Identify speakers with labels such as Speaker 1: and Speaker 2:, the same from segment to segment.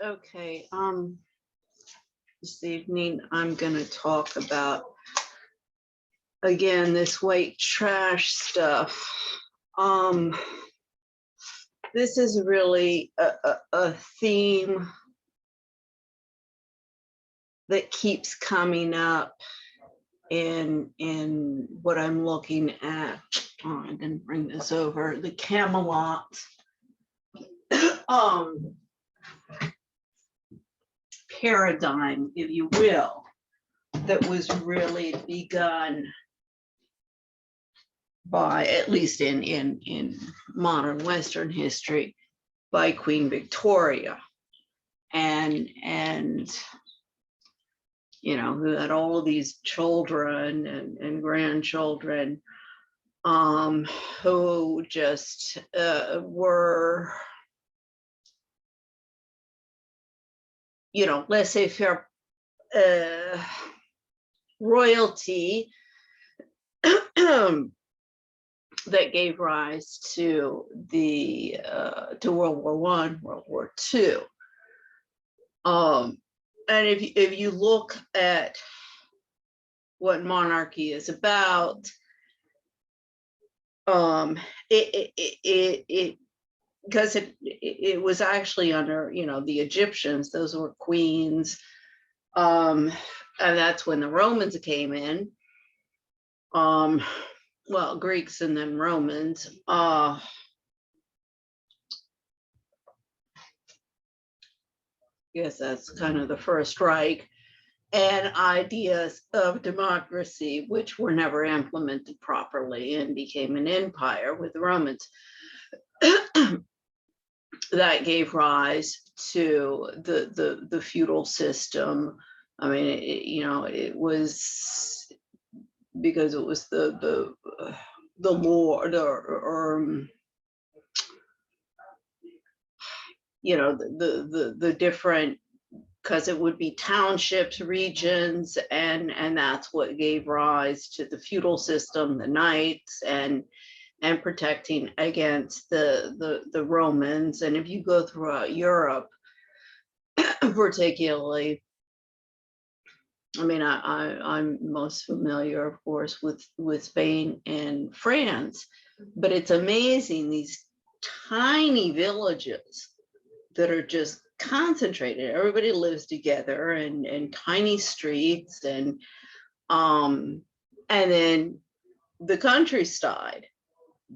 Speaker 1: Okay, this evening I'm going to talk about, again, this white trash stuff. This is really a theme that keeps coming up in what I'm looking at. Oh, I didn't bring this over. The Camelot paradigm, if you will, that was really begun by, at least in modern Western history, by Queen Victoria, and you know, who had all of these children and grandchildren, who just were, you know, laissez-faire royalty that gave rise to the to World War I, World War II. And if you look at what monarchy is about, because it was actually under, you know, the Egyptians, those were queens, and that's when the Romans came in. Well, Greeks and then Romans. Yes, that's kind of the First Reich, and ideas of democracy, which were never implemented properly and became an empire with the Romans. That gave rise to the feudal system. I mean, you know, it was because it was the lord or you know, the different, because it would be townships, regions, and that's what gave rise to the feudal system, the knights, and protecting against the Romans. And if you go throughout Europe, particularly, I mean, I'm most familiar, of course, with Spain and France, but it's amazing, these tiny villages that are just concentrated. Everybody lives together and tiny streets, and then the countryside,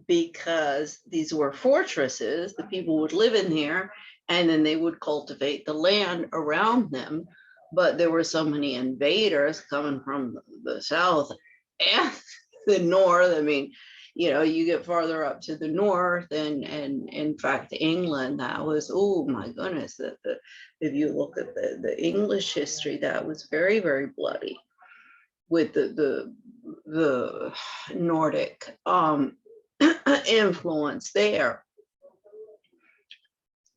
Speaker 1: because these were fortresses, the people would live in here, and then they would cultivate the land around them. But there were so many invaders coming from the south and the north. I mean, you know, you get farther up to the north, and in fact, England, that was, oh my goodness, if you look at the English history, that was very, very bloody with the Nordic influence there.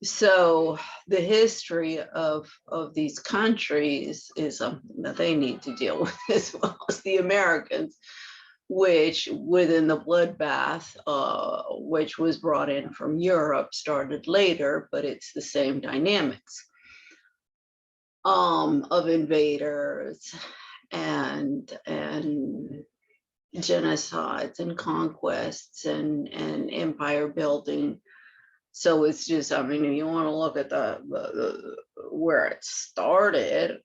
Speaker 1: So the history of these countries is something that they need to deal with, as well as the Americans, which within the bloodbath, which was brought in from Europe, started later, but it's the same dynamics of invaders and genocides and conquests and empire building. So it's just, I mean, if you want to look at the where it started,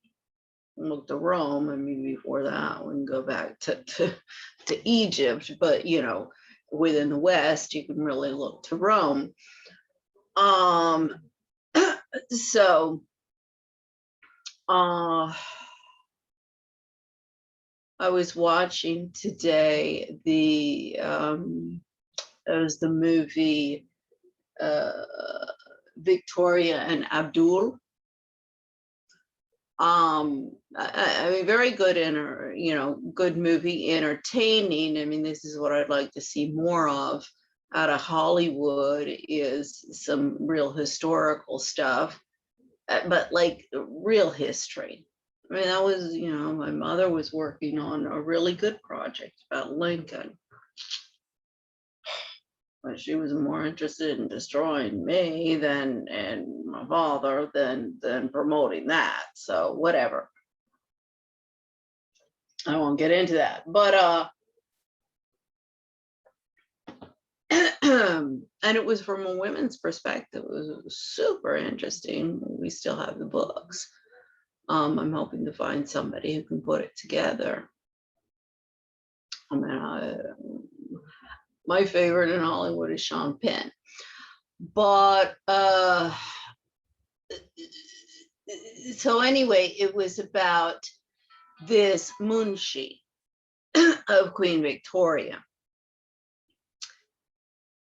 Speaker 1: look to Rome. I mean, before that, we can go back to Egypt, but you know, within the West, you can really look to Rome. So I was watching today it was the movie Victoria and Abdul. I mean, very good, you know, good movie, entertaining. I mean, this is what I'd like to see more of out of Hollywood, is some real historical stuff, but like real history. I mean, that was, you know, my mother was working on a really good project about Lincoln. But she was more interested in destroying me than and my father than promoting that. So whatever. I won't get into that. But and it was from a women's perspective. It was super interesting. We still have the books. I'm hoping to find somebody who can put it together. I mean, my favorite in Hollywood is Sean Penn. But so anyway, it was about this Munshi of Queen Victoria.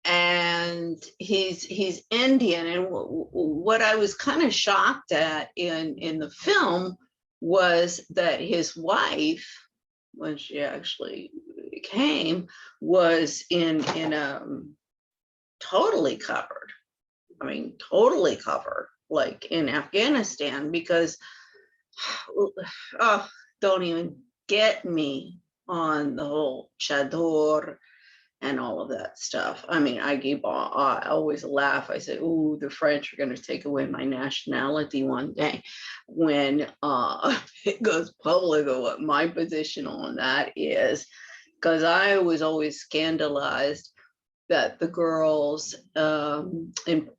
Speaker 1: And he's Indian, and what I was kind of shocked at in the film was that his wife, when she actually came, was in totally covered. I mean, totally covered, like in Afghanistan, because oh, don't even get me on the whole chador and all of that stuff. I mean, I always laugh. I say, "Ooh, the French are going to take away my nationality one day," when it goes public of what my position on that is, because I was always scandalized that the girls in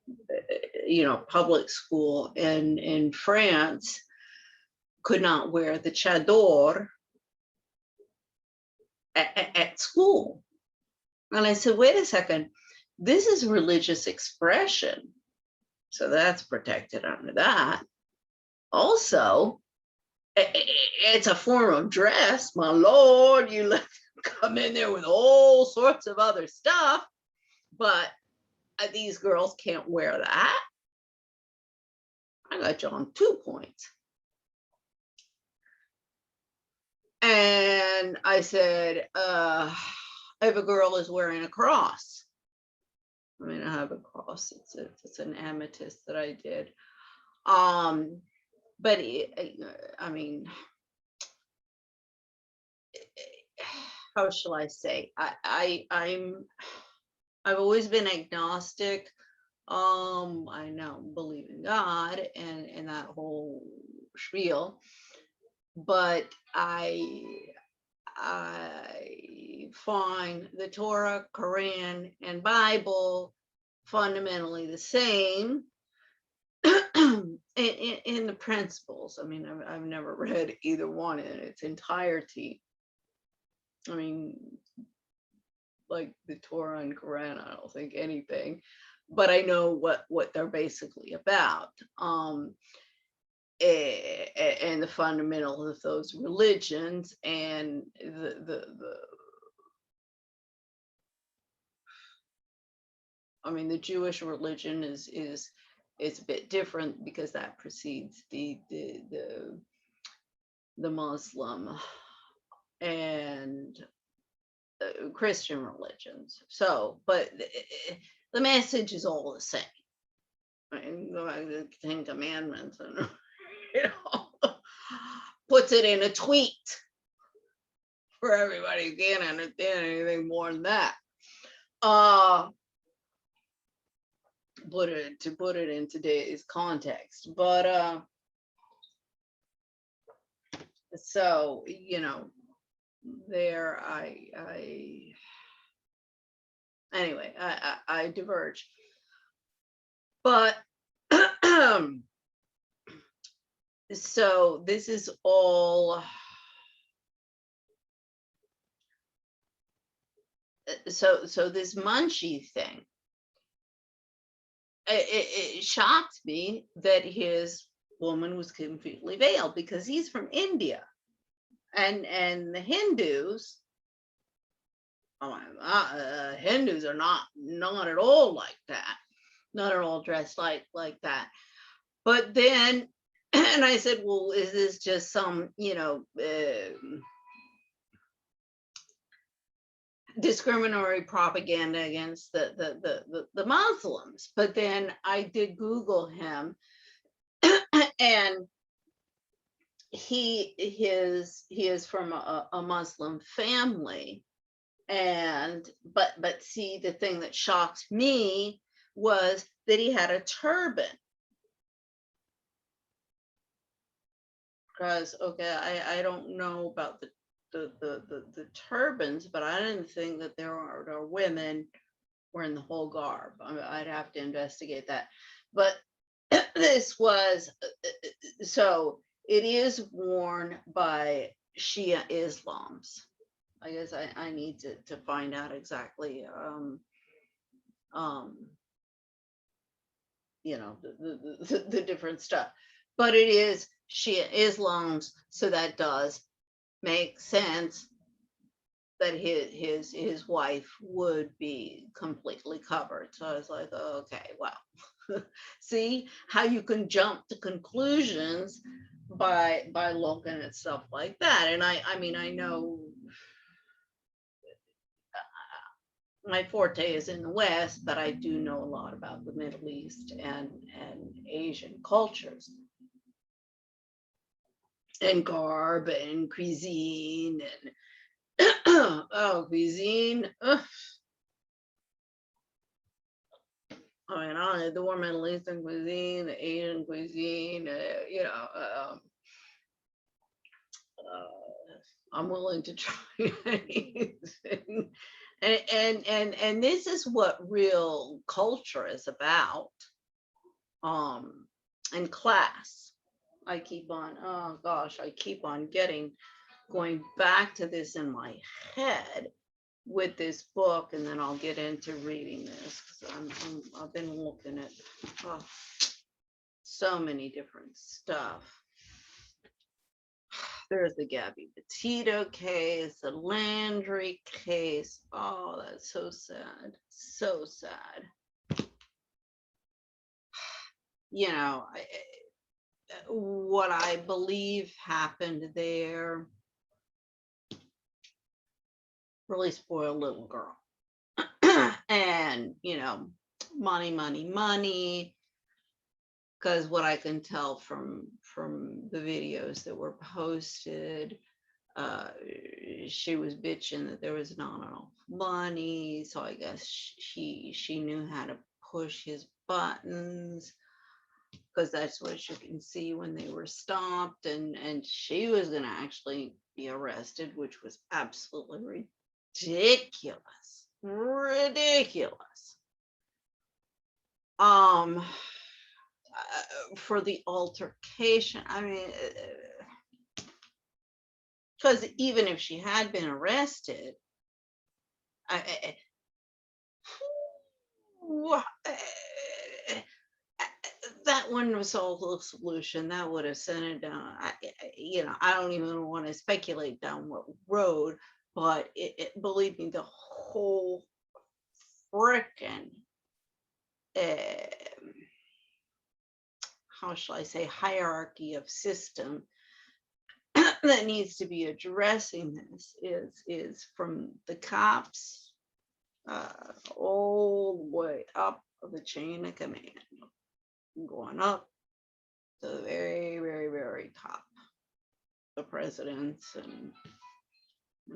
Speaker 1: public school in France could not wear the chador at school. And I said, wait a second, this is religious expression. So that's protected under that. Also, it's a form of dress. My Lord, you let them come in there with all sorts of other stuff, but these girls can't wear that. I got you on 2 points. And I said, if a girl is wearing a cross, I mean, I have a cross. It's an amethyst that I did. But I mean, how shall I say? I've always been agnostic. I now believe in God and that whole spiel, but I find the Torah, Quran, and Bible fundamentally the same in the principles. I mean, I've never read either one in its entirety. I mean, like the Torah and Quran, I don't think anything, but I know what they're basically about. And the fundamentals of those religions, and I mean, the Jewish religion is a bit different because that precedes the Muslim and Christian religions. So, but the message is all the same. I mean, go back to the 10 Commandments and puts it in a tweet for everybody who can't understand anything more than that. Put it in today's context, but so there anyway, I diverge, but so this is all so this Munshi thing, it shocked me that his woman was completely veiled, because he's from India, and the Hindus, Hindus are not at all like that, not at all dressed like that. But then, and I said, well, is this just some discriminatory propaganda against the Muslims? But then I did Google him, and he is from a Muslim family, And but see, the thing that shocked me was that he had a turban. Because I don't know about the turbans, but I didn't think that there are women wearing the whole garb. I'd have to investigate that. But this was so it is worn by Shia Islams. I guess I need to find out exactly you know, the different stuff. But it is Shia Islam's, so that does make sense that his wife would be completely covered. So I was like, oh, okay, wow. See how you can jump to conclusions by looking at stuff like that. And I mean, I know my forte is in the West, but I do know a lot about the Middle East and Asian cultures and garb and cuisine and oh, cuisine. Ugh. I mean, I the more Middle Eastern cuisine, the Asian cuisine, you know, I'm willing to try anything. And this is what real culture is about. And class. I keep on, oh gosh, I keep on going back to this in my head with this book, and then I'll get into reading this because I've been looking at so many different stuff. There's the Gabby Petito case, the Landry case. Oh, that's so sad. So sad. You know, what I believe happened there really spoiled little girl. And, you know, money, money, money. Because what I can tell from the videos that were posted, she was bitching that there was not enough money. So I guess she knew how to push his buttons, because that's what you can see when they were stopped, and she was going to actually be arrested, which was absolutely ridiculous. For the altercation, I mean, because even if she had been arrested, that wouldn't have solved the solution. That would have sent it down. You know, I don't even want to speculate down what road, but believe me, the whole frickin' how shall I say, hierarchy of system that needs to be addressing this is from the cops all the way up the chain of command, going up to the very, very, very top, the presidents and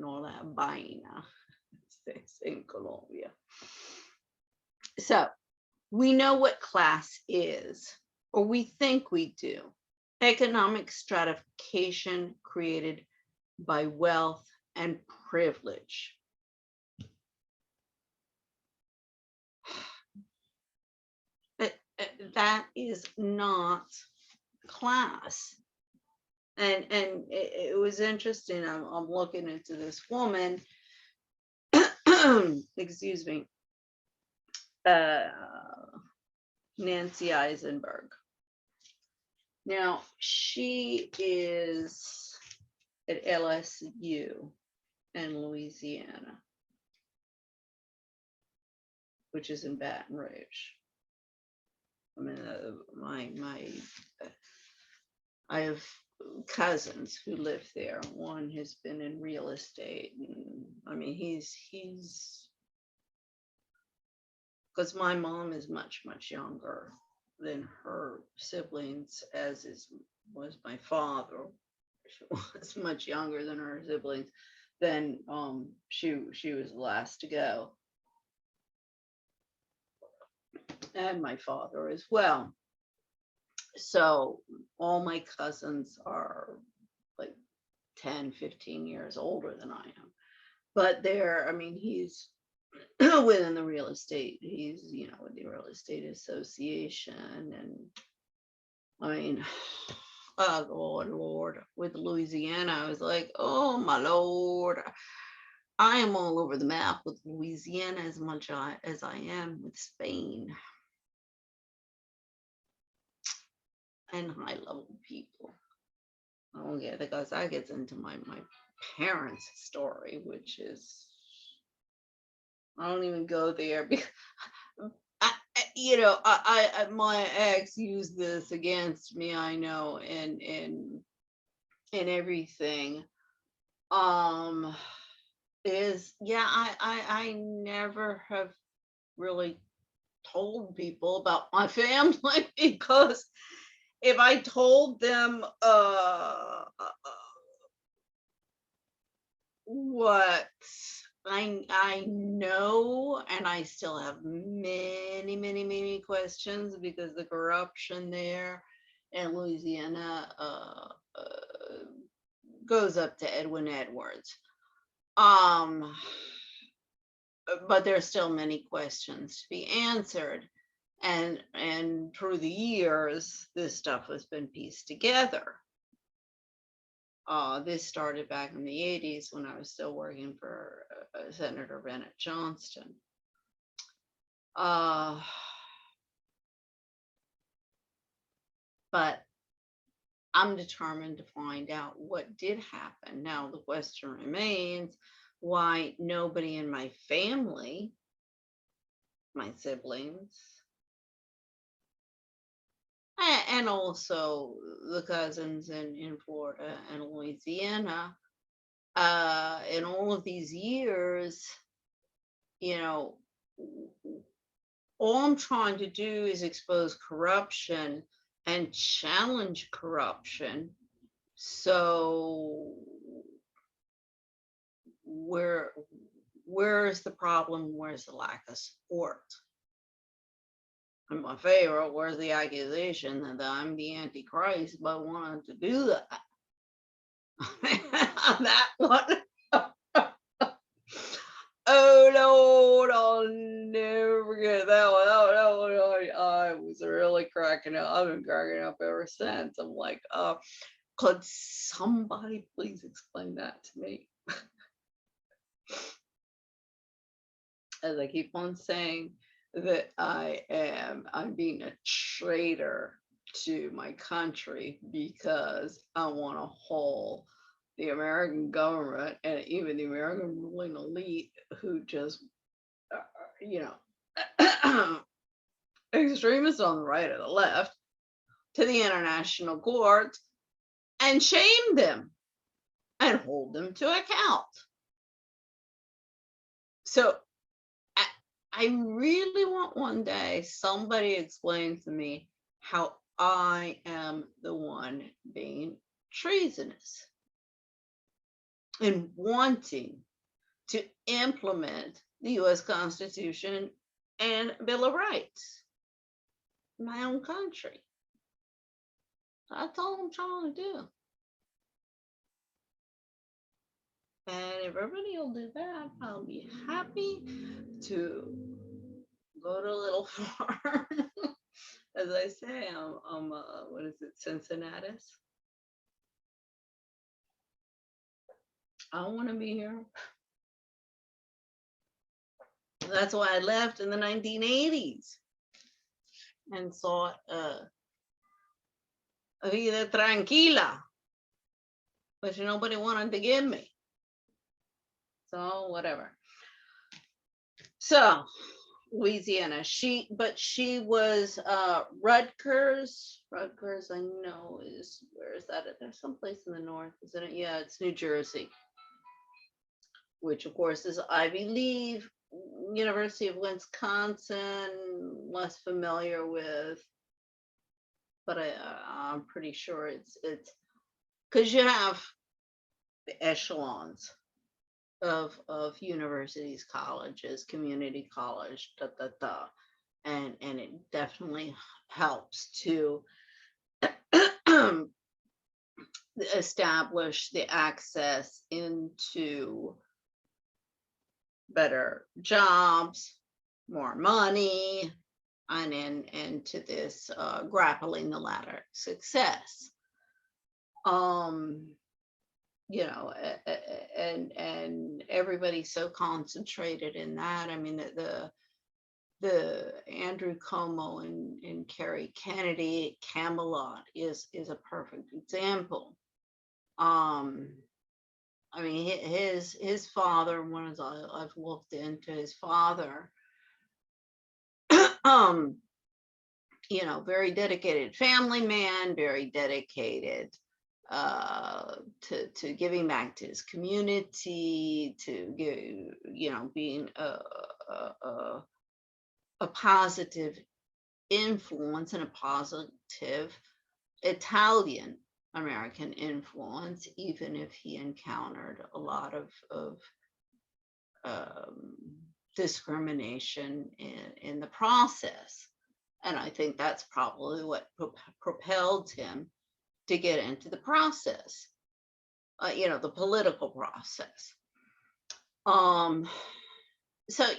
Speaker 1: all that vaina in Colombia. So we know what class is, or we think we do. Economic stratification created by wealth and privilege. But that is not class. And it was interesting. I'm looking into this woman, excuse me, Nancy Isenberg. Now, she is at LSU in Louisiana, which is in Baton Rouge. I mean, I have cousins who live there. One has been in real estate, and I mean, he's because my mom is much younger than her siblings, was my father. She was much younger than her siblings, then she was the last to go, and my father as well. So all my cousins are like 10, 15 years older than I am. But I mean, he's within the real estate. He's, with the real estate association. And I mean, oh Lord, with Louisiana, I was like, oh my Lord. I am all over the map with Louisiana as much as I am with Spain. And high level people. Oh yeah, because that gets into my parents' story, which is, I don't even go there because my ex used this against me, I know, and everything. I never have really told people about my family because if I told them what I know, and I still have many, many, many questions because the corruption there in Louisiana goes up to Edwin Edwards. But there's still many questions to be answered. And through the years, this stuff has been pieced together. This started back in the 80s when I was still working for Senator Bennett Johnston. But I'm determined to find out what did happen. Now, the question remains why nobody in my family, my siblings, and also the cousins in Florida and Louisiana, in all of these years, all I'm trying to do is expose corruption and challenge corruption. So where's the problem? Where's the lack of support? And my favorite, where's the accusation that I'm the Antichrist by wanting to do that? That one. Oh Lord, I'll never forget that one. I was really cracking up. I've been cracking up ever since. I'm like, could somebody please explain that to me? As I keep on saying that I'm being a traitor to my country because I want to haul the American government and even the American ruling elite who just, extremists on the right or the left, to the international court and shame them and hold them to account. So I really want one day somebody explains to me how I am the one being treasonous and wanting to implement the US Constitution and Bill of Rights in my own country. That's all I'm trying to do. And if everybody will do that, I'll be happy to go to a little farm. As I say, I'm what is it, Cincinnatus? I want to be here. That's why I left in the 1980s and sought a vida tranquila, which nobody wanted to give me. So whatever. So Louisiana, she was Rutgers. Rutgers, I know, is, where is that? There's someplace in the north, isn't it? Yeah, it's New Jersey, which of course is Ivy League. University of Wisconsin, less familiar with, but I'm pretty sure it's because you have the echelons. of universities, colleges, community college, and it definitely helps to establish the access into better jobs, more money, and into this grappling the ladder success. You know, and everybody's so concentrated in that. I mean, the Andrew Cuomo and Kerry Kennedy Camelot is a perfect example. I mean, his father, I've looked into his father, you know, very dedicated family man, very dedicated to giving back to his community, to you know, being a positive influence and a positive Italian American influence, even if he encountered a lot of discrimination in the process. And I think that's probably what propelled him to get into the process, you know, the political process. So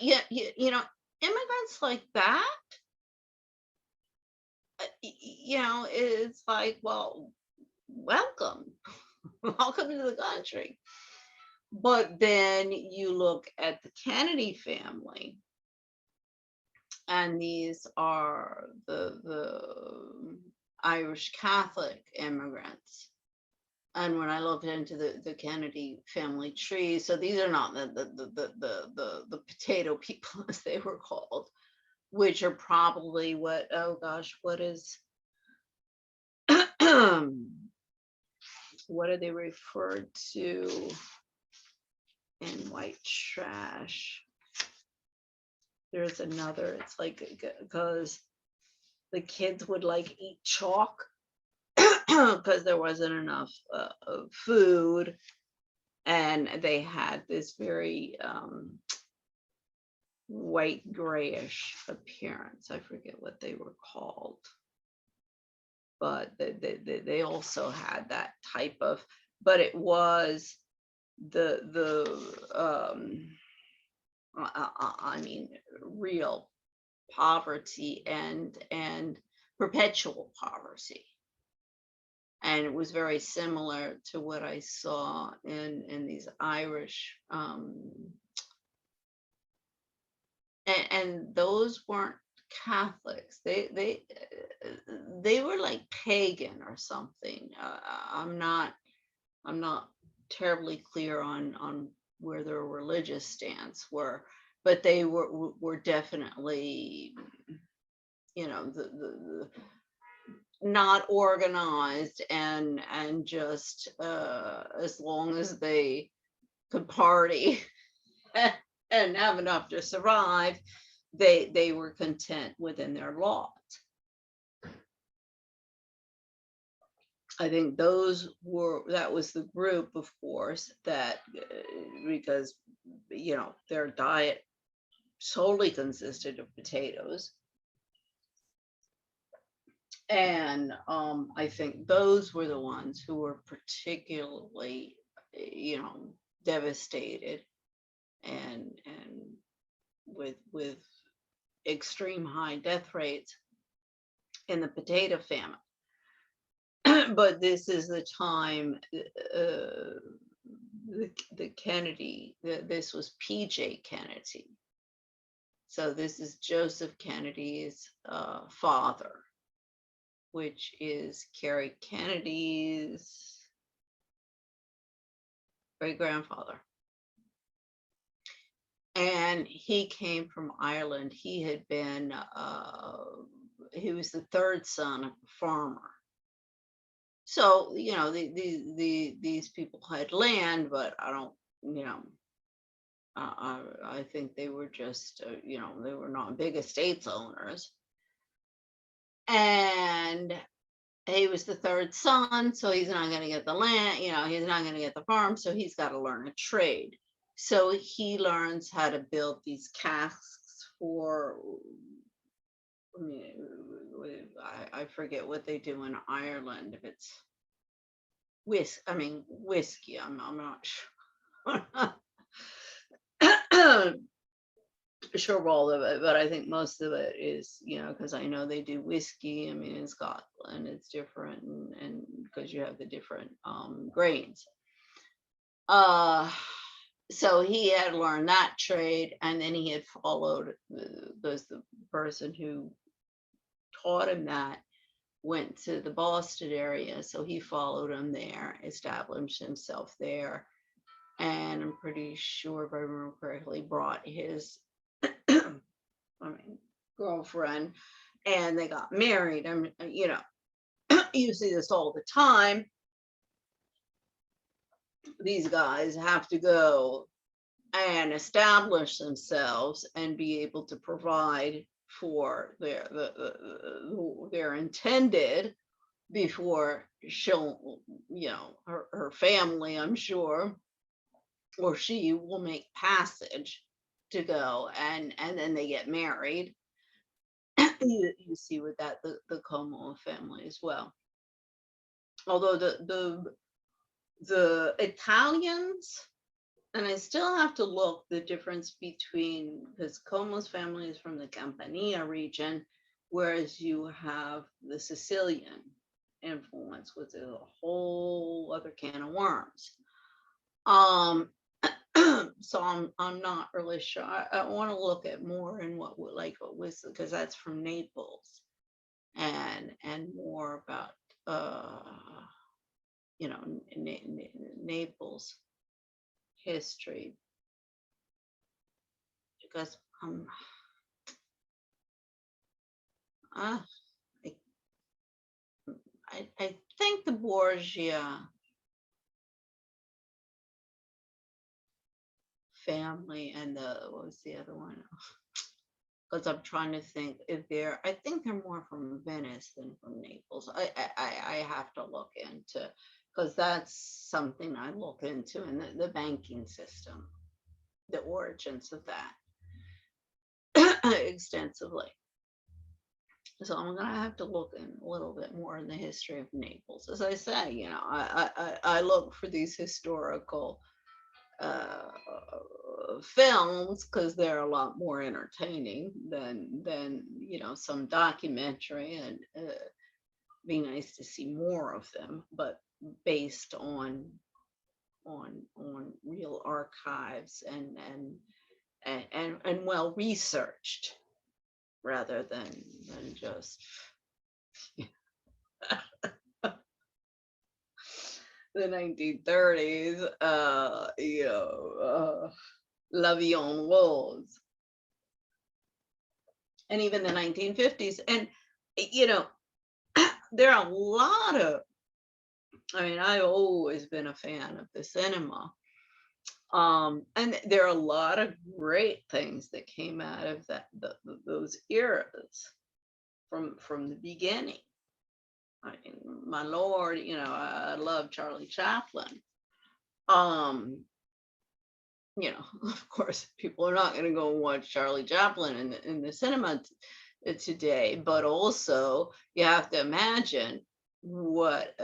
Speaker 1: yeah, you know, immigrants like that, you know, it's like, well, welcome, welcome to the country. But then you look at the Kennedy family, and these are the Irish Catholic immigrants. And when I looked into the Kennedy family tree, so these are not the potato people, as they were called, which are probably what, oh gosh, what is what are they referred to in white trash? There's another, it's like, because the kids would like eat chalk because there wasn't enough food, and they had this very white grayish appearance. I forget what they were called, but they also had that type of, but it was I mean, real poverty and perpetual poverty. And it was very similar to what I saw in these Irish, and those weren't Catholics. They were like pagan or something. I'm not terribly clear on where their religious stance were, but they were definitely, you know, the not organized, and just as long as they could party and have enough to survive, they were content within their lot. I think that was the group, of course, that because, you know, their diet solely consisted of potatoes. And I think those were the ones who were particularly, you know, devastated and with extreme high death rates in the potato famine. But this is the time the Kennedy, this was PJ Kennedy. So this is Joseph Kennedy's father, which is Kerry Kennedy's great-grandfather. And he came from Ireland. He had been, he was the third son of a farmer. So, you know, these people had land, but I don't, you know, I think they were just, you know, they were not big estates owners. And he was the third son, so he's not going to get the land, you know, he's not going to get the farm, so he's got to learn a trade. So he learns how to build these casks for, I mean, I forget what they do in Ireland. If it's whiskey, I'm not sure. Sure, all of it, but I think most of it is, because I know they do whiskey. I mean, in Scotland, it's different, and because you have the different grains. So he had learned that trade, and then he had followed the person who taught him that went to the Boston area, so he followed him there, established himself there, and I'm pretty sure, if I remember correctly, brought his girlfriend, and they got married. You see this all the time. These guys have to go and establish themselves and be able to provide for their intended before she'll, her family, I'm sure, or she will make passage to go, and then they get married. You see with that the Cuomo family as well. Although the Italians, and I still have to look the difference between, because Cuomo's family is from the Campania region, whereas you have the Sicilian influence, which is a whole other can of worms. So I'm not really sure. I want to look at more in what was, because that's from Naples, and more about Naples history, because I think the Borgia family and what was the other one? Because I'm trying to think if I think they're more from Venice than from Naples. I have to look into, because that's something I look into in the banking system, the origins of that extensively. So I'm gonna have to look in a little bit more in the history of Naples. As I say, I look for these historical films because they're a lot more entertaining than some documentary, and be nice to see more of them, but based on real archives and well researched, rather than just the 1930s, La Vie en Rose, and even the 1950s. And, there are a lot of, I've always been a fan of the cinema. And there are a lot of great things that came out of those eras from the beginning. My Lord, I love Charlie Chaplin. Of course, people are not going to go and watch Charlie Chaplin in the cinema today, but also you have to imagine what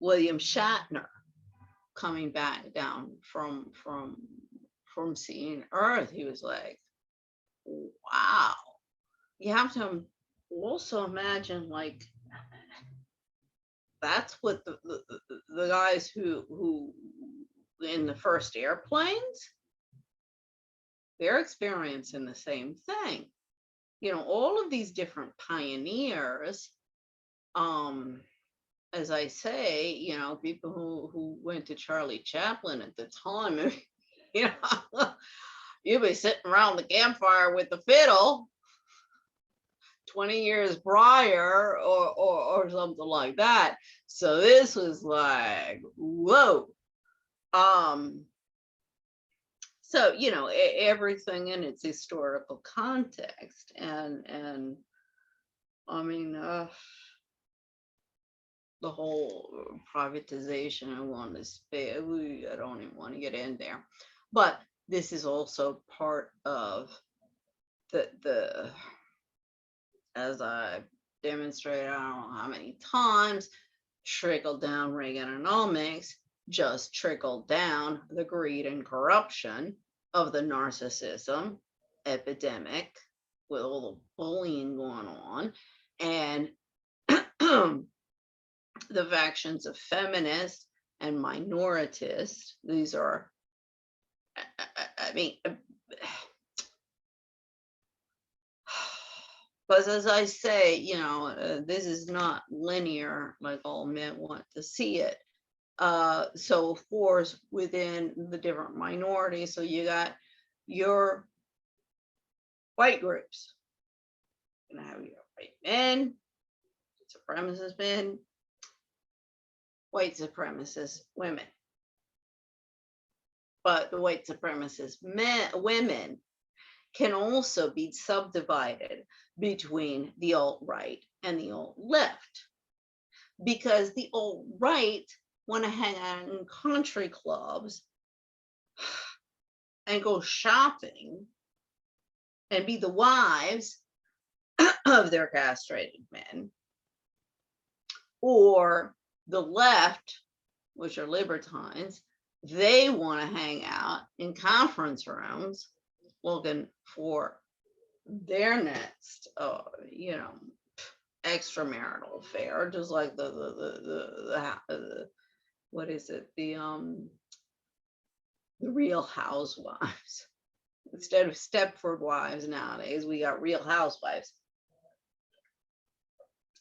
Speaker 1: William Shatner coming back down from seeing Earth. He was like, wow. You have to also imagine, like, that's what the guys who in the first airplanes, they're experiencing the same thing. All of these different pioneers, as I say, people who went to Charlie Chaplin at the time, you'd be sitting around the campfire with the fiddle 20 years prior or something like that. So this was like, whoa. So, everything in its historical context. And the whole privatization. I want to spare. I don't even want to get in there, but this is also part of the as I demonstrated, I don't know how many times, trickle down Reaganomics just trickled down the greed and corruption of the narcissism epidemic with all the bullying going on, and the factions of feminists and minoritist. These are, I mean, because as I say, this is not linear like all men want to see it. So of course, within the different minorities, so you got your white groups. You're gonna have your white men, supremacist men, white supremacist women. But the white supremacist women can also be subdivided between the alt-right and the alt-left, because the alt-right want to hang out in country clubs and go shopping and be the wives of their castrated men, or the left, which are libertines, they want to hang out in conference rooms looking for their next, extramarital affair, just like the what is it, the Real Housewives. Instead of Stepford wives nowadays, we got Real Housewives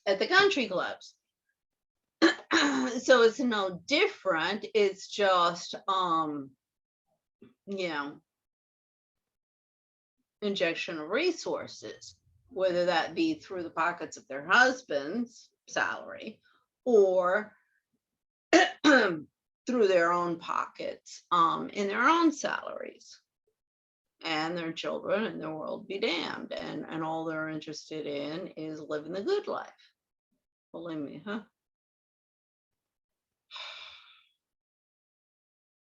Speaker 1: at the country clubs. So it's no different. It's just, injection of resources, whether that be through the pockets of their husband's salary or through their own pockets, in their own salaries, and their children, and their world be damned. And all they're interested in is living the good life. Believe me, huh?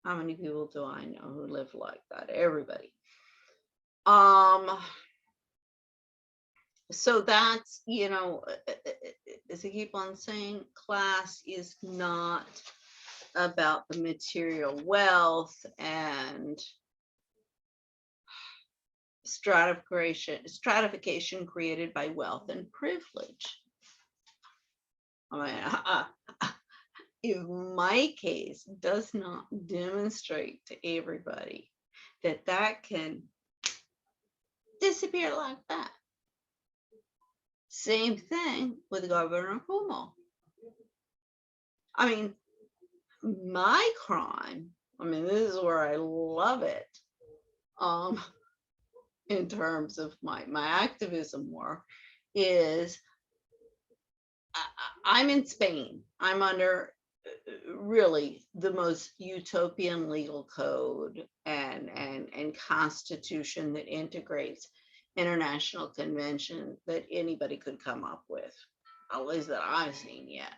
Speaker 1: How many people do I know who live like that? Everybody. So that's, as I keep on saying, class is not about the material wealth and stratification created by wealth and privilege. I mean, if my case does not demonstrate to everybody that can disappear like that. Same thing with Governor Cuomo. I mean, my crime, this is where I love it, in terms of my activism work, is I'm in Spain. I'm under really the most utopian legal code and constitution that integrates international convention that anybody could come up with, at least that I've seen yet.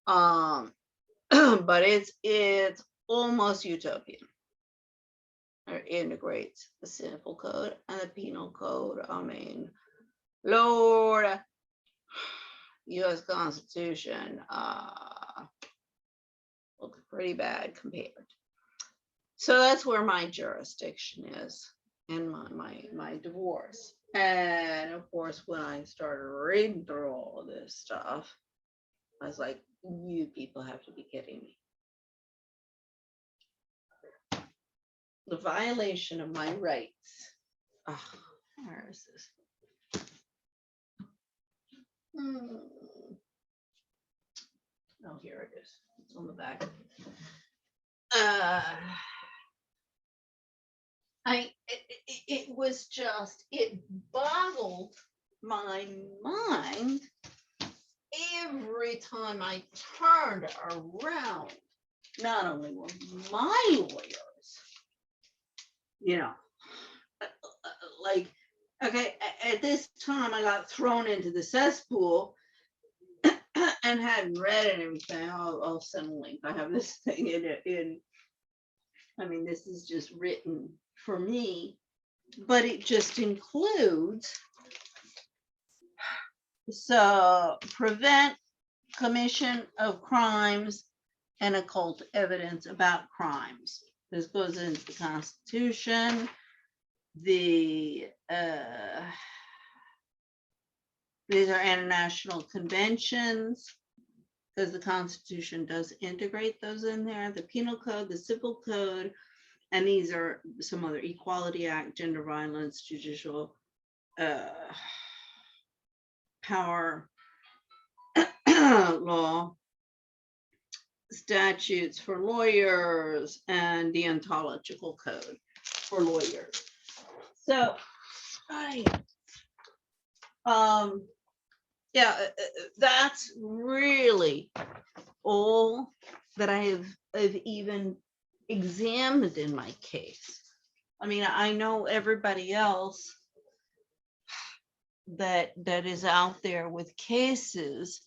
Speaker 1: But it's almost utopian. It integrates the civil code and the penal code. Lord, U.S. Constitution looks pretty bad compared. So that's where my jurisdiction is in my divorce. And of course, when I started reading through all of this stuff, I was like, you people have to be kidding me. The violation of my rights. Oh, where is this? Oh, here it is. It's on the back. It was just, it boggled my mind every time I turned around. Not only were my lawyers, like, okay, at this time I got thrown into the cesspool and hadn't read it and everything, I'll send a link. I have this thing I mean, this is just written for me, but it just includes, so prevent commission of crimes and occult evidence about crimes. This goes into the Constitution. These are international conventions, because the Constitution does integrate those in there, the Penal Code, the Civil Code, and these are some other Equality Act, gender violence, judicial power law, statutes for lawyers, and the ontological code for lawyers. So yeah, that's really all that I've even examined in my case. I mean, I know everybody else that is out there with cases.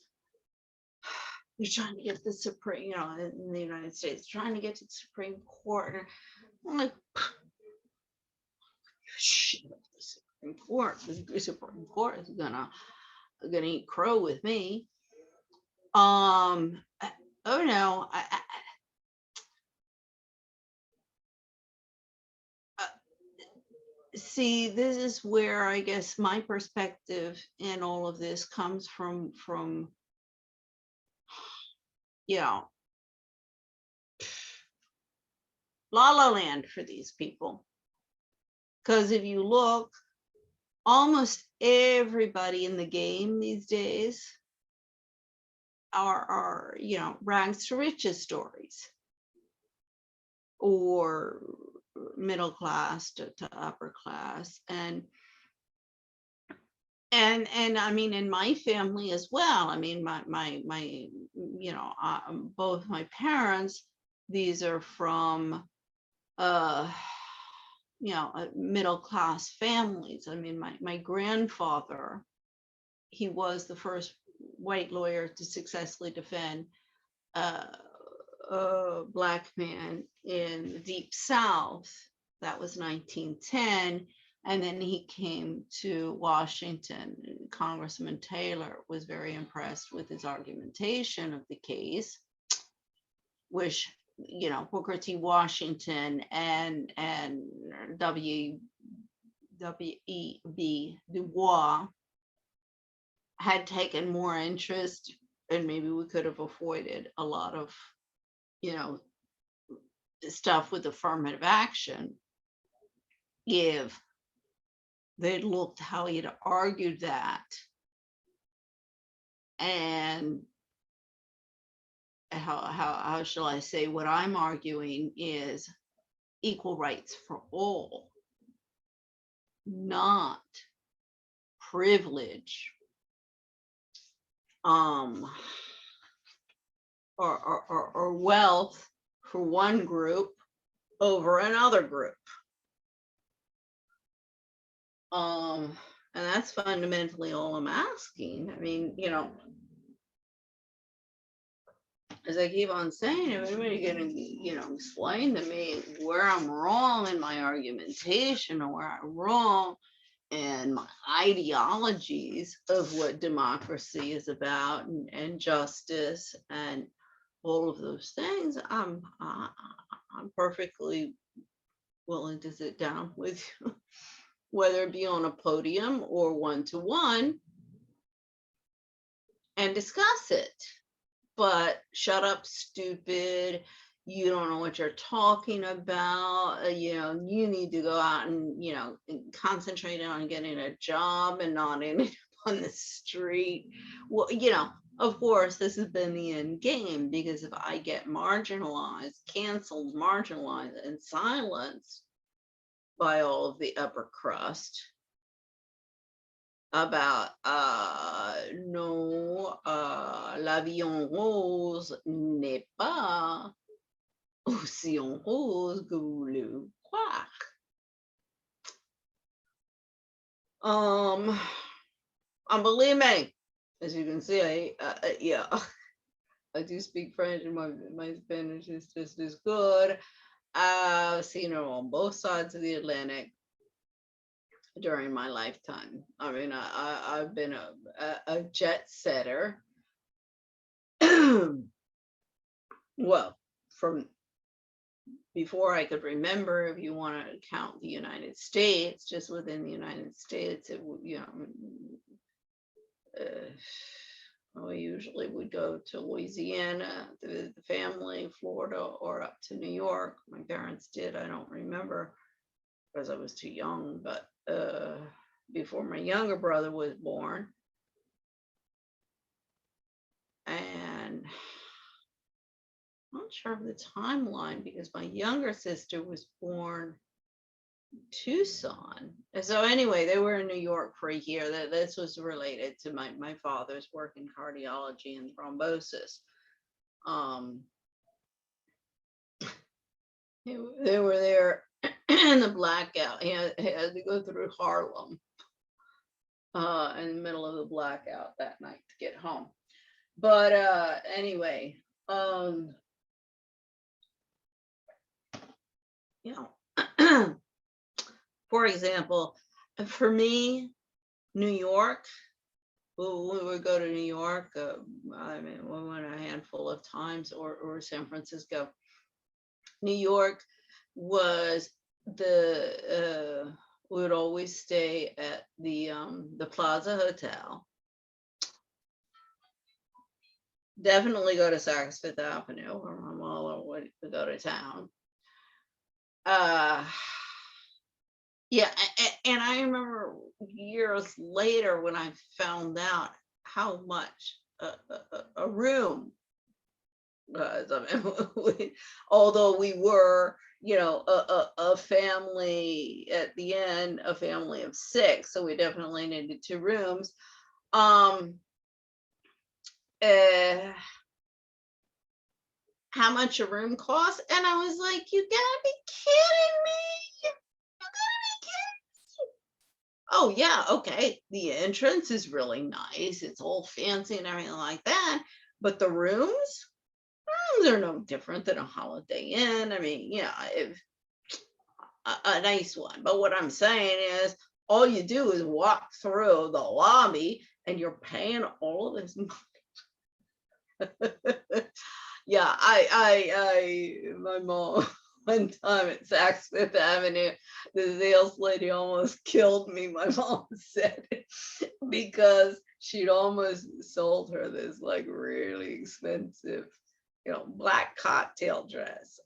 Speaker 1: You're trying to get the Supreme, you know, in the United States, trying to get to the Supreme Court. And I'm like, shit, the Supreme Court is gonna eat crow with me. Oh no, see, this is where I guess my perspective in all of this comes from, you know, La La Land for these people. Because if you look, almost everybody in the game these days are you know, rags to riches stories, or middle class to upper class, and I mean, in my family as well. I mean, my you know, both my parents, these are from you know, middle class families. I mean, my grandfather, he was the first white lawyer to successfully defend a Black man in the Deep South. That was 1910. And then he came to Washington. Congressman Taylor was very impressed with his argumentation of the case, which, you know, Booker T. Washington and W.E.B. Du Bois had taken more interest, and maybe we could have avoided a lot of, you know, stuff with affirmative action if they'd looked how he'd argued that. And how shall I say, what I'm arguing is equal rights for all, not privilege or wealth for one group over another group. And that's fundamentally all I'm asking. I mean, you know, as I keep on saying, if anybody gonna, you know, explain to me where I'm wrong in my argumentation, or where I'm wrong in my ideologies of what democracy is about, and justice and all of those things, I'm perfectly willing to sit down with you, whether it be on a podium or one-to-one, and discuss it. But shut up, stupid. You don't know what you're talking about. You know, you need to go out and, you know, concentrate on getting a job and not ending up on the street. Well, you know, of course, this has been the end game, because if I get marginalized, canceled, marginalized, and silenced by all of the upper crust about no, la vie en rose n'est pas aussi en rose que vous le croire. And believe me, as you can see, yeah, I do speak French, and my Spanish is just as good. I've seen her on both sides of the Atlantic during my lifetime. I mean, I've been a jet setter. Well, from before I could remember, if you want to count the United States, just within the United States, it would, we usually would go to Louisiana to visit the family, Florida, or up to New York. My parents did. I don't remember because I was too young, but before my younger brother was born. And I'm not sure of the timeline because my younger sister was born Tucson. And so anyway, they were in New York for a year. That this was related to my father's work in cardiology and thrombosis. They were there in the blackout. He had to go through Harlem in the middle of the blackout that night to get home. But anyway, for example, for me, New York, we would go to New York. I mean, we went a handful of times, or San Francisco. New York was we would always stay at the Plaza Hotel. Definitely go to Saks Fifth Avenue, where my mom would go to town. Yeah, and I remember years later when I found out how much a room was. I mean, although we were, a family at the end, a family of 6, so we definitely needed 2 rooms. How much a room cost? And I was like, you gotta be kidding me. Oh yeah, okay, the entrance is really nice, it's all fancy and everything like that, but the rooms are no different than a Holiday Inn. I mean, if a nice one. But what I'm saying is, all you do is walk through the lobby and you're paying all of this money. Yeah, my mom, one time at Saks Fifth Avenue, the sales lady almost killed me, my mom said, because she'd almost sold her this like really expensive, black cocktail dress.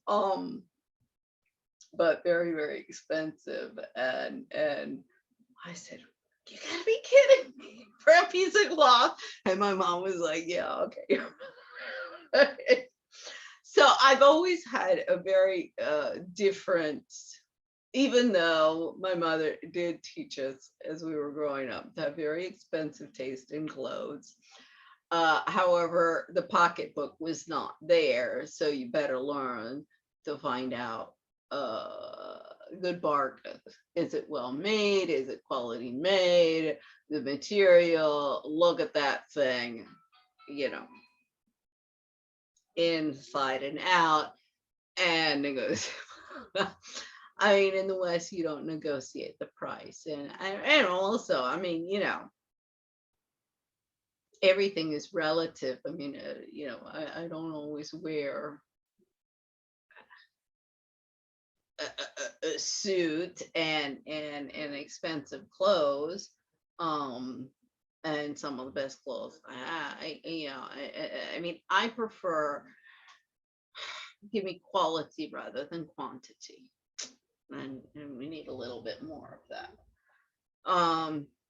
Speaker 1: But very, very expensive. And I said, you gotta be kidding me, for a piece of cloth. And my mom was like, yeah, okay. So I've always had a very different, even though my mother did teach us as we were growing up to have very expensive taste in clothes. However, the pocketbook was not there, so you better learn to find out good bargains. Is it well made? Is it quality made? The material, look at that thing, inside and out, and negotiate. I mean, in the West, you don't negotiate the price, and also, I mean, everything is relative. I mean, I don't always wear a suit and expensive clothes, and some of the best clothes. I mean, I prefer give me quality rather than quantity, and we need a little bit more of that.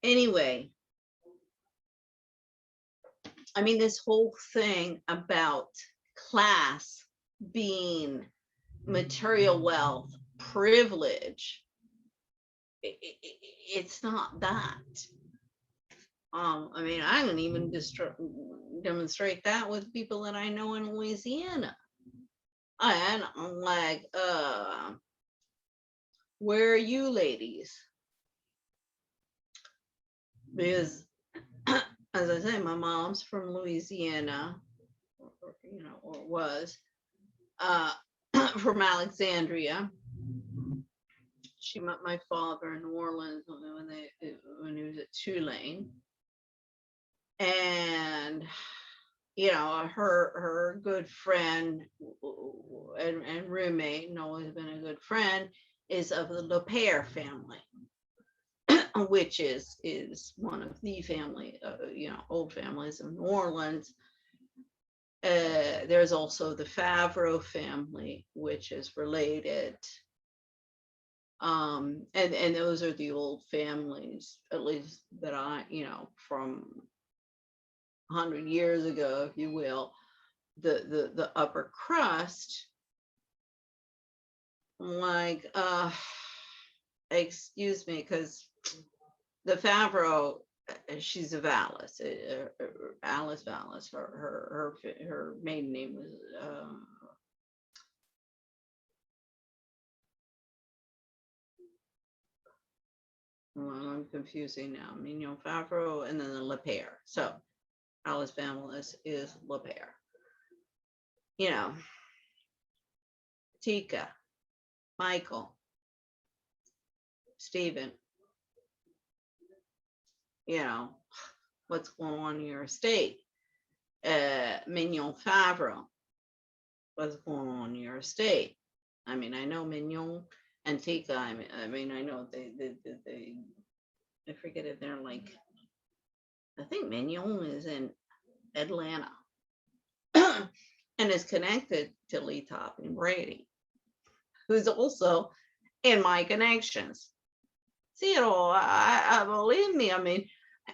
Speaker 1: Anyway, I mean, this whole thing about class being material wealth, privilege, it's not that. I mean, I can even demonstrate that with people that I know in Louisiana. And I'm like, where are you ladies? Because as I say, my mom's from Louisiana, or was, from Alexandria. She met my father in New Orleans when he was at Tulane, and her good friend and roommate, and always been a good friend, is of the LePere family, which is one of the family, old families of New Orleans. There's also the Favreau family, which is related. And those are the old families, at least that I, from 100 years ago, if you will, the upper crust, like, excuse me, because the Favreau, she's a Vallis, Alice Vallis. Her maiden name was I'm confusing now. Mignon Favreau, and then the LePere. So Alice Vallis is LePere. Tika, Michael, Stephen. What's going on in your estate? Mignon Favreau, what's going on in your estate? I mean, I know Mignon and Tika. I mean, I know they I forget if they're like, I think Mignon is in Atlanta and is connected to Lee Topping Brady, who's also in my connections. See it all. I believe me. I mean,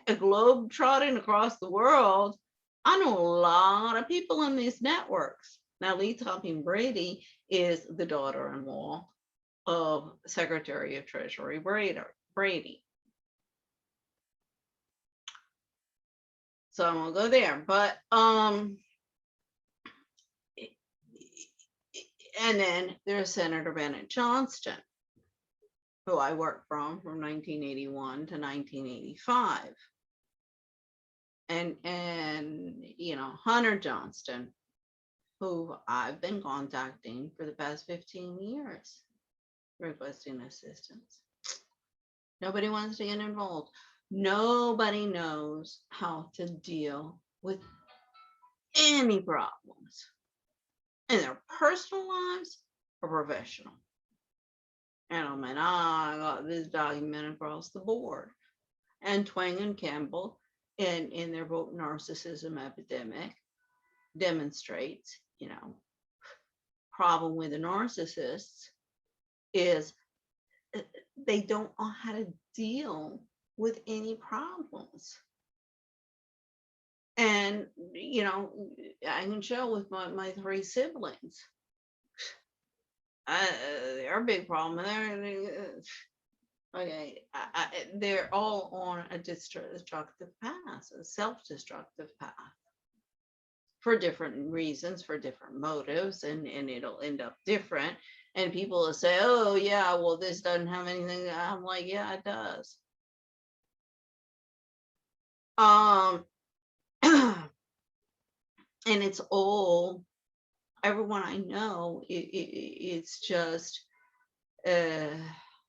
Speaker 1: a globe trotting across the world. I know a lot of people in these networks. Now, Lee Topping Brady is the daughter-in-law of Secretary of Treasury Brady. So I'm gonna go there, but and then there's Senator Bennett Johnston, who I worked from 1981 to 1985. And Hunter Johnston, who I've been contacting for the past 15 years, requesting assistance. Nobody wants to get involved. Nobody knows how to deal with any problems in their personal lives or professional. And I got this document across the board. And Twang and Campbell, in their book Narcissism Epidemic, demonstrates, problem with the narcissists is they don't know how to deal with any problems. And I can show with my three siblings, they're a big problem. They're all on a destructive path, a self-destructive path, for different reasons, for different motives, and it'll end up different. And people will say, oh yeah, well, this doesn't have anything. I'm like, yeah, it does. And it's all, everyone I know, it's just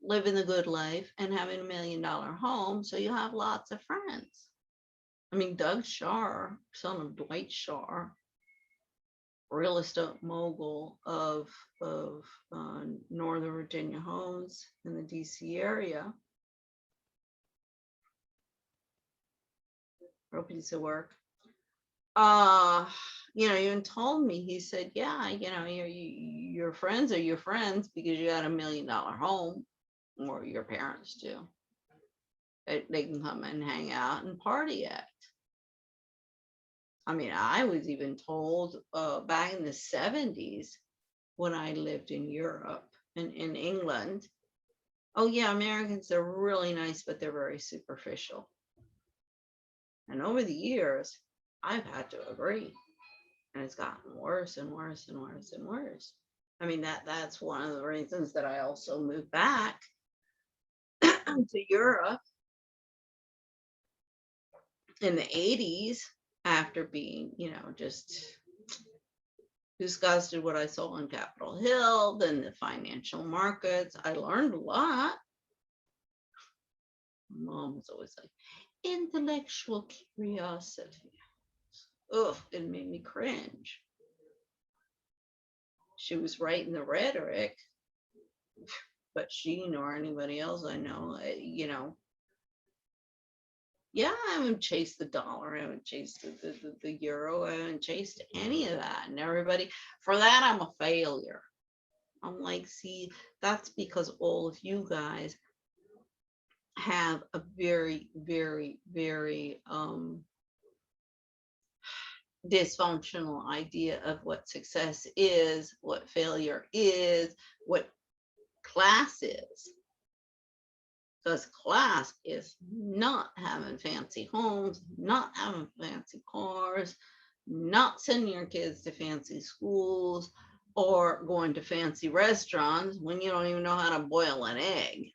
Speaker 1: living the good life and having $1 million home, so you have lots of friends. I mean, Doug Shar, son of Dwight Shar, real estate mogul of Northern Virginia homes in the DC area. Real piece of work. Even told me, he said, yeah, your friends are your friends because you got $1 million home, or your parents do. They can come and hang out and party at. I mean, I was even told back in the 70s when I lived in Europe and in England, oh yeah, Americans are really nice, but they're very superficial. And over the years, I've had to agree. And it's gotten worse and worse and worse and worse. I mean, that's one of the reasons that I also moved back to Europe. in the 80s, after being, just disgusted what I saw on Capitol Hill, then the financial markets, I learned a lot. Mom was always like, intellectual curiosity. Ugh, it made me cringe. She was writing the rhetoric, but she nor anybody else I know, yeah, I haven't chased the dollar, I haven't chased the euro, I haven't chased any of that. And everybody, for that, I'm a failure. I'm like, see, that's because all of you guys have a very, very, very dysfunctional idea of what success is, what failure is, what class is. Because class is not having fancy homes, not having fancy cars, not sending your kids to fancy schools, or going to fancy restaurants when you don't even know how to boil an egg.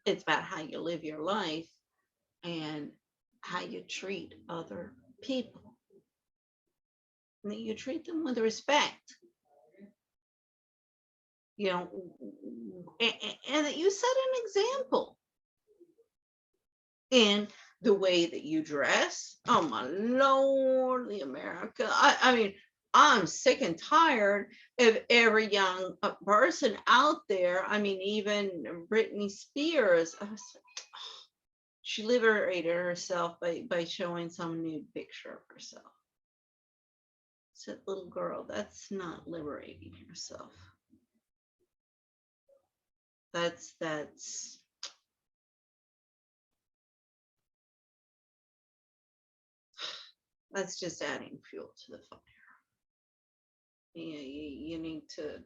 Speaker 1: It's about how you live your life and how you treat other people. And that you treat them with respect. And that you set an example in the way that you dress. Oh my Lord, the America. I mean, I'm sick and tired of every young person out there. I mean, even Britney Spears, she liberated herself by showing some nude picture of herself. I said, little girl, that's not liberating yourself. That's just adding fuel to the fire. You need to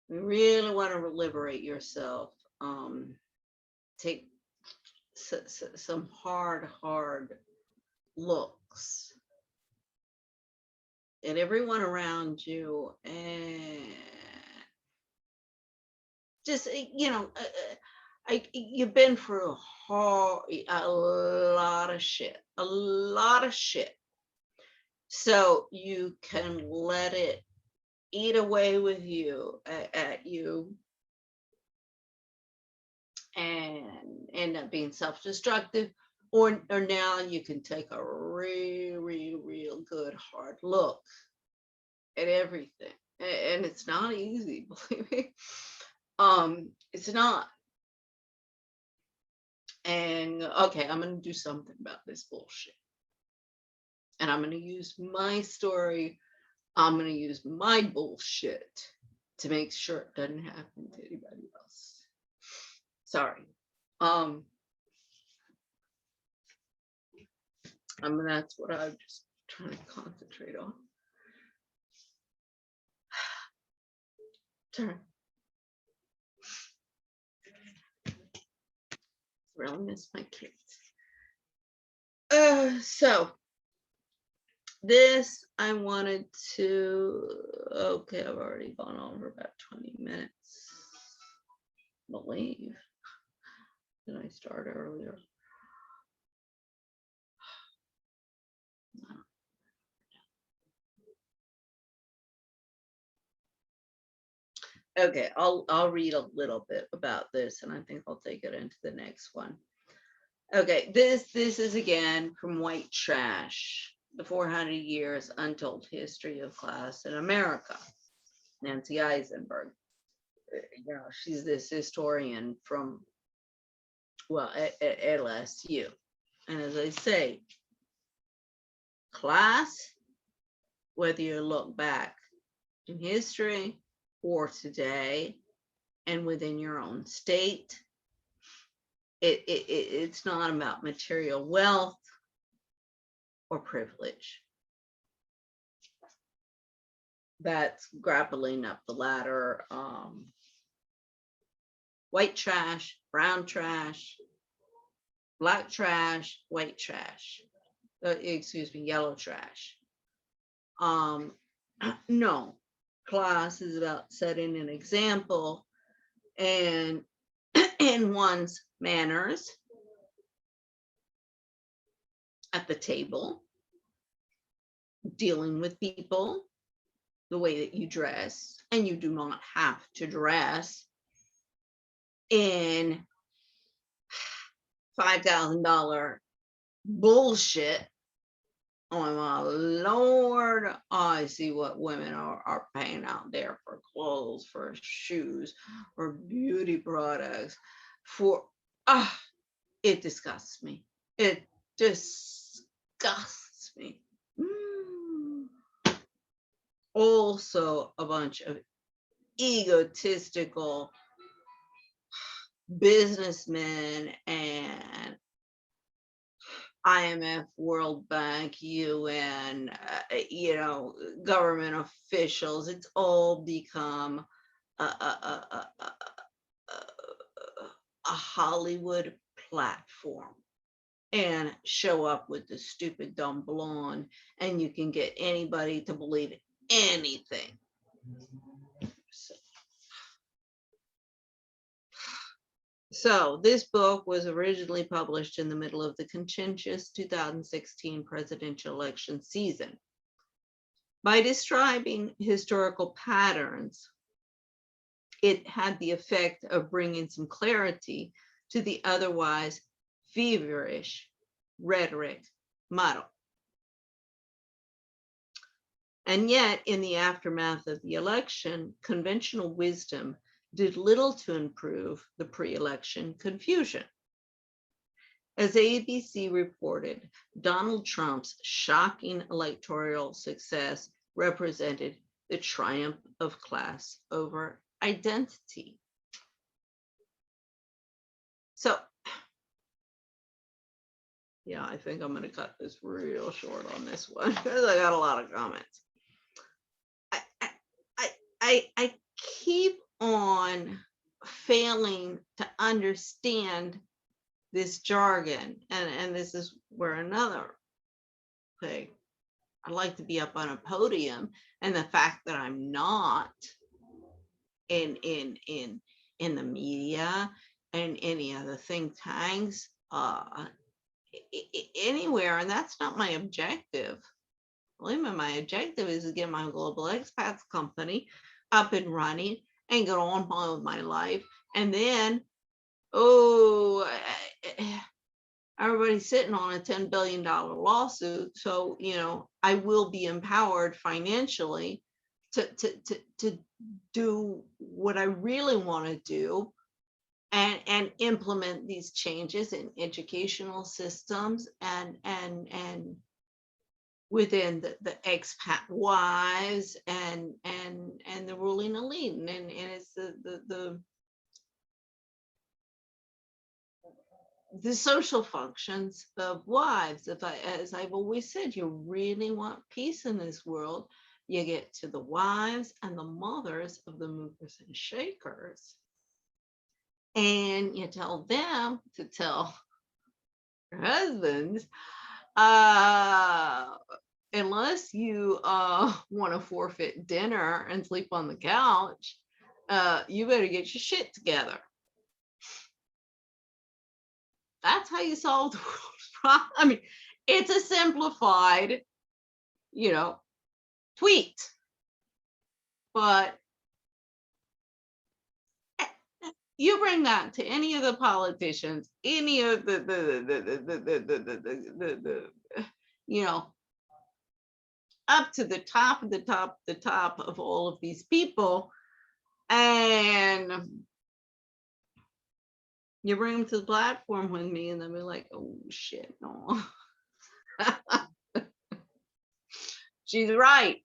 Speaker 1: you really want to liberate yourself. Take some hard looks at everyone around you, and just you've been through a lot of shit, so you can let it eat away with you at you and end up being self-destructive, or now you can take a real good hard look at everything. And it's not easy, believe me. It's not. And okay, I'm going to do something about this bullshit. And I'm going to use my story. I'm going to use my bullshit to make sure it doesn't happen to anybody else. Sorry. That's what I'm just trying to concentrate on. Turn. Really miss my kids. So this I wanted to, okay, I've already gone on for about 20 minutes. I believe. Did I start earlier? Okay, I'll read a little bit about this, and I think I'll take it into the next one. Okay, this is again from White Trash, the 400 Years Untold History of Class in America. Nancy Isenberg. She's this historian from, well, at LSU. And as I say, class, whether you look back in history or today and within your own state, it's not about material wealth or privilege. That's grappling up the ladder. White trash, brown trash, black trash, white trash. Excuse me, yellow trash. No, class is about setting an example and in one's manners at the table, dealing with people, the way that you dress, and you do not have to dress in $5,000 bullshit. Oh my Lord, I see what women are paying out there for clothes, for shoes, for beauty products, for, it disgusts me. It disgusts me. Also a bunch of egotistical businessmen and IMF, World Bank, UN, government officials. It's all become a Hollywood platform, and show up with the stupid dumb blonde, and you can get anybody to believe anything. So this book was originally published in the middle of the contentious 2016 presidential election season. By describing historical patterns, it had the effect of bringing some clarity to the otherwise feverish rhetoric model. And yet, in the aftermath of the election, conventional wisdom did little to improve the pre-election confusion. As ABC reported, Donald Trump's shocking electoral success represented the triumph of class over identity. So, yeah, I think I'm going to cut this real short on this one because I got a lot of comments. I keep on failing to understand this jargon, and this is where another thing. I'd like to be up on a podium, and the fact that I'm not in the media and any other think tanks anywhere, and that's not my objective. Believe me, my objective is to get my global expats company up and running and get on with my life. And then, everybody's sitting on a $10 billion lawsuit. So, I will be empowered financially to do what I really want to do and implement these changes in educational systems and within the expat wives and the ruling elite, and it's the social functions of wives. As I've always said, you really want peace in this world, you get to the wives and the mothers of the movers and shakers, and you tell them to tell their husbands, unless you want to forfeit dinner and sleep on the couch, you better get your shit together. That's how you solve the world's problem. I mean, it's a simplified, tweet, but you bring that to any of the politicians, any of the up to the top of all of these people, and you bring them to the platform with me, and they'll be like, oh shit, no. She's right.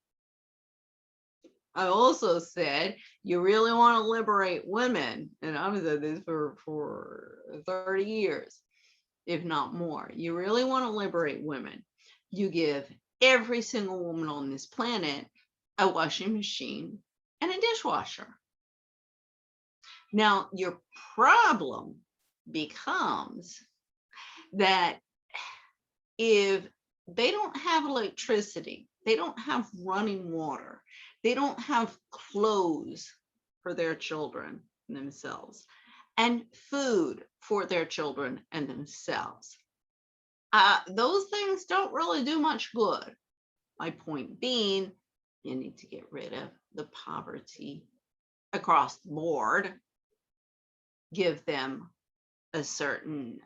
Speaker 1: I also said, you really want to liberate women, and I've said this for 30 years, if not more. You really want to liberate women. You give every single woman on this planet a washing machine and a dishwasher. Now, your problem becomes that if they don't have electricity, they don't have running water, They don't have clothes for their children and themselves, and food for their children and themselves. Those things don't really do much good. My point being, you need to get rid of the poverty across the board, give them a certain,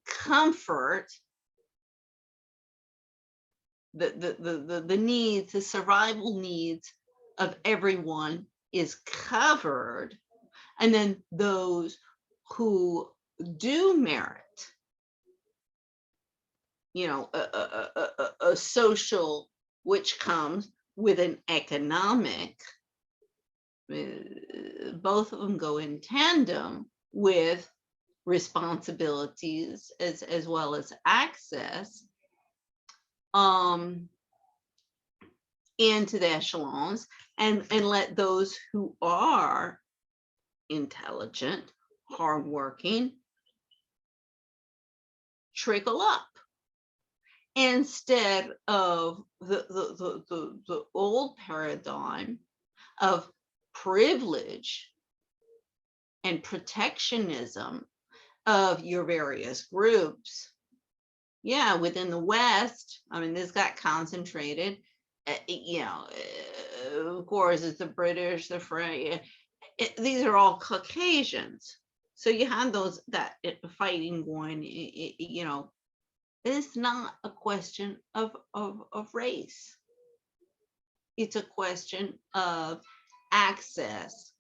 Speaker 1: comfort, the needs, the survival needs of everyone is covered. And then those who do merit, a social, which comes with an economic, both of them go in tandem with responsibilities as well as access into the echelons, and let those who are intelligent, hardworking, trickle up, instead of the old paradigm of privilege and protectionism of your various groups. Yeah, within the West, I mean, this got concentrated, of course, it's the British, the French, these are all Caucasians. So you have that fighting going, it's not a question of race. It's a question of access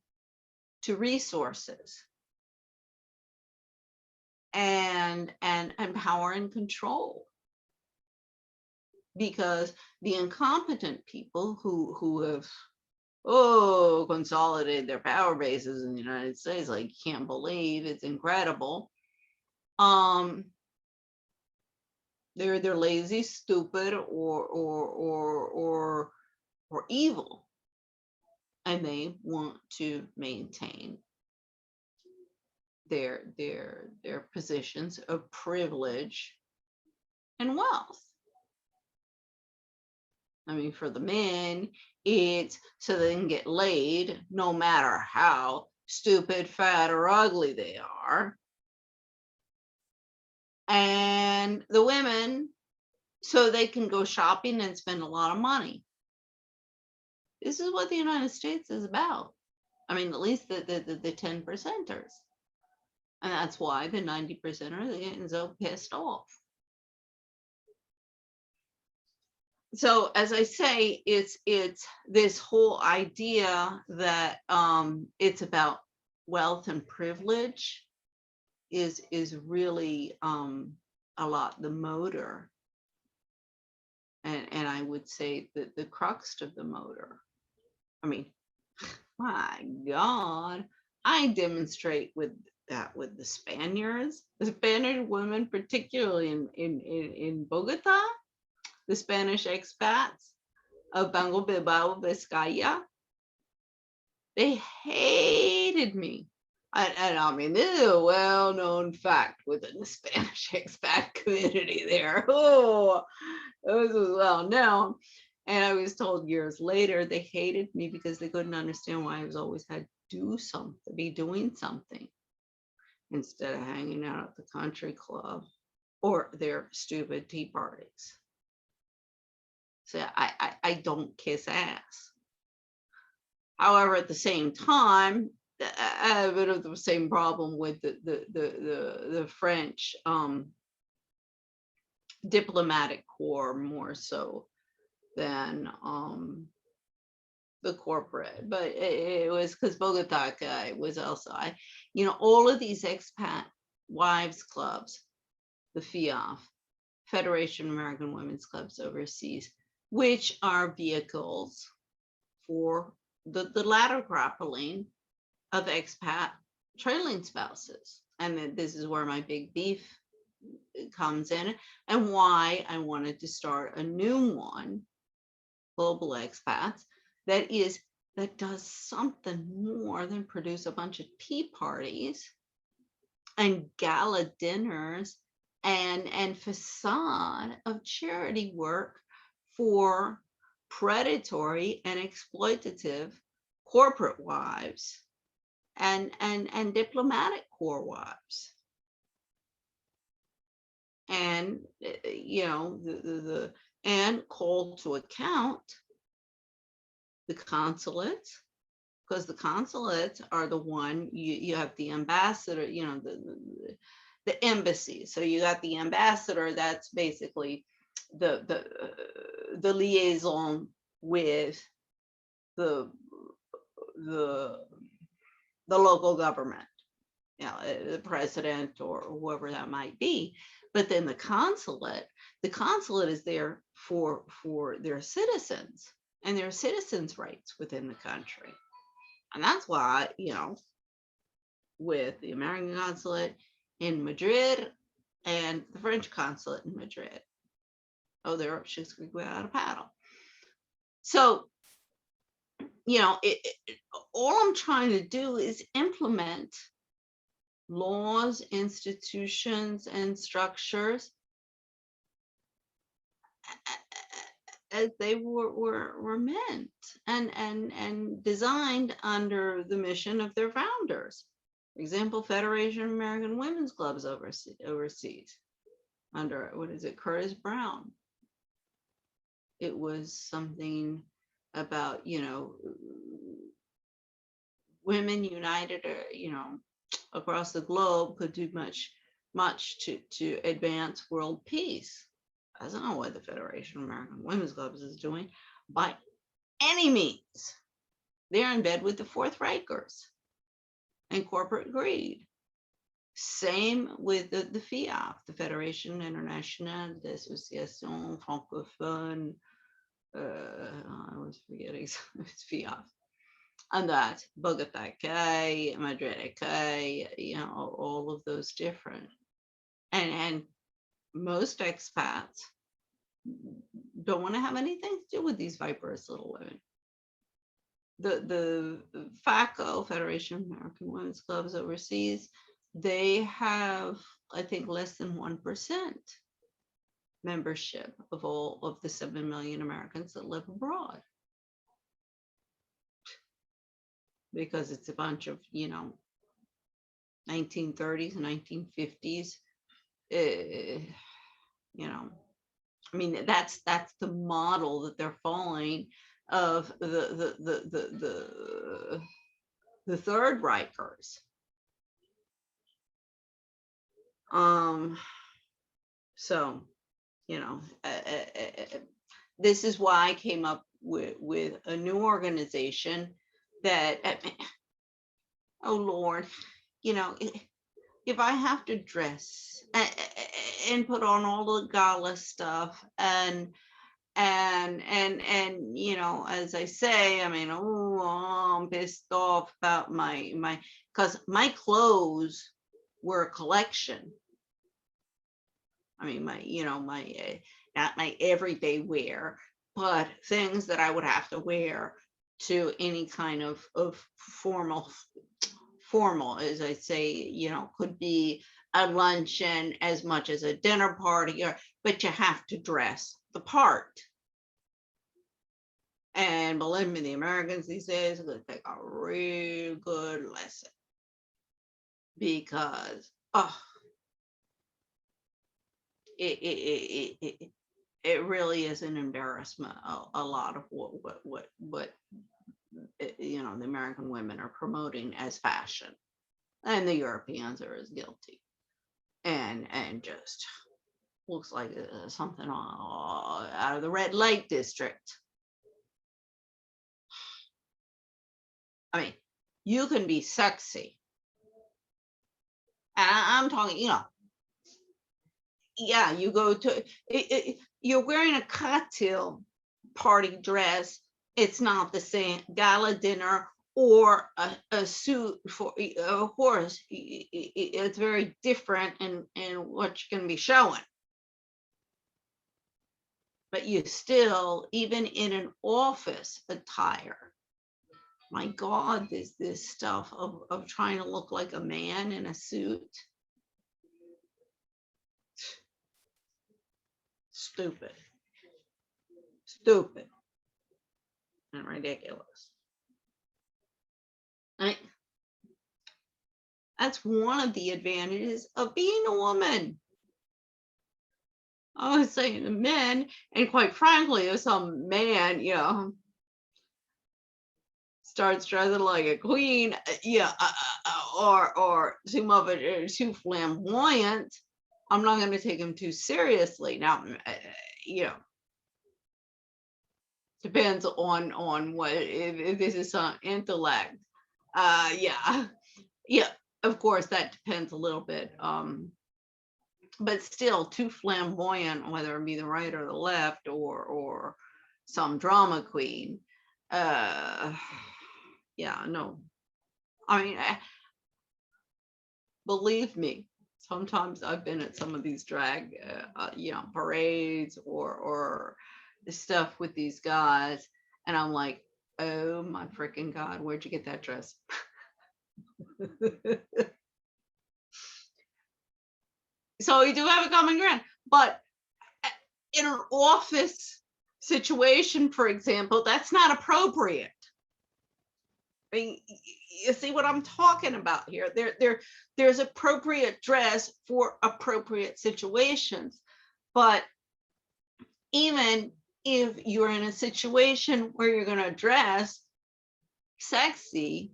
Speaker 1: to resources and power and control. Because the incompetent people who have consolidated their power bases in the United States, like, you can't believe, it's incredible. They're lazy, stupid, or evil, and they want to maintain their positions of privilege and wealth. I mean, for the men, it's so they can get laid no matter how stupid, fat, or ugly they are. And the women, so they can go shopping and spend a lot of money. This is what the United States is about. I mean, at least the 10%ers. And that's why the 90%ers are getting so pissed off. So as I say, it's this whole idea that it's about wealth and privilege is really a lot the motor, and I would say that the crux of the motor. I mean, my God, I demonstrate with the Spaniards, the Spanish women, particularly in Bogota, the Spanish expats of Banco Bilbao, Vizcaya. They hated me. And I mean, this is a well-known fact within the Spanish expat community there. Oh, this was well known. And I was told years later they hated me because they couldn't understand why I was always had to do something, be doing something, instead of hanging out at the country club or their stupid tea parties. So I don't kiss ass. However, at the same time, I have a bit of the same problem with the French diplomatic corps, more so than the corporate. But it was because Bogota was also, all of these expat wives clubs, the FIAF, Federation of American Women's Clubs Overseas, which are vehicles for the ladder grappling of expat trailing spouses. And this is where my big beef comes in, and why I wanted to start a new one, Global Expats, that does something more than produce a bunch of tea parties and gala dinners and facade of charity work for predatory and exploitative corporate wives and diplomatic corps wives. And you know, and call to account the consulates, because the consulates are the one, you have the ambassador, you know, the embassy. So you got the ambassador, that's basically the liaison with the local government, you know, the president or whoever that might be. But then the consulate is there for their citizens and their citizens' rights within the country. And that's why, you know, with the American consulate in Madrid and the French consulate in Madrid, oh, they're up shit's creek without a paddle. So, you know, all I'm trying to do is implement laws, institutions, and structures as they were meant and designed under the mission of their founders. For example, Federation of American Women's Clubs overseas under, what is it, Curtis Brown. It was something about, you know, women united, you know, across the globe could do much to advance world peace. I don't know what the Federation of American Women's Clubs is doing by any means. They're in bed with the Fourth Reichers and corporate greed. Same with the FIAF, the Fédération Internationale d'Associations Francophones. I was forgetting, it's FIAF. And that Bogota K, Madrid K, you know, all of those different. And most expats don't want to have anything to do with these viperous little women. The FACO, Federation of American Women's Clubs overseas, they have, I think, less than 1% membership of all of the 7 million Americans that live abroad. Because it's a bunch of, you know, 1930s and 1950s, you know, I mean, that's the model that they're following of the Third Reichers. So, you know, this is why I came up with a new organization that, oh Lord, you know, if I have to dress and put on all the gala stuff and you know, as I say, I mean, oh, I'm pissed off about because my clothes were a collection. I mean, you know, not my everyday wear, but things that I would have to wear to any kind of formal, as I say, you know, could be a luncheon as much as a dinner party, but you have to dress the part. And believe me, the Americans these days are going to take a real good lesson, because it really is an embarrassment. A lot of what you know, the American women are promoting as fashion, and the Europeans are as guilty, and just looks like something out of the red light district. I mean, you can be sexy, and I'm talking, you know, yeah, you go to you're wearing a cocktail party dress. It's not the same gala dinner or a suit for a horse. It's very different in what you're going to be showing. But you still, even in an office attire, my God, there's this stuff of trying to look like a man in a suit. Stupid. stupid and ridiculous. That's one of the advantages of being a woman. I was saying to men, and quite frankly, if some man, starts dressing like a queen, or too much, too flamboyant, I'm not going to take him too seriously. Now, depends on what, if this is some intellect. Yeah, of course that depends a little bit. But still too flamboyant, whether it be the right or the left, or some drama queen. Yeah, no. I mean, believe me, sometimes I've been at some of these drag, parades or stuff with these guys, and I'm like, oh my freaking God, where'd you get that dress? So we do have a common ground, but in an office situation, for example, that's not appropriate. I mean, you see what I'm talking about here? There's appropriate dress for appropriate situations, but even if you're in a situation where you're going to dress sexy,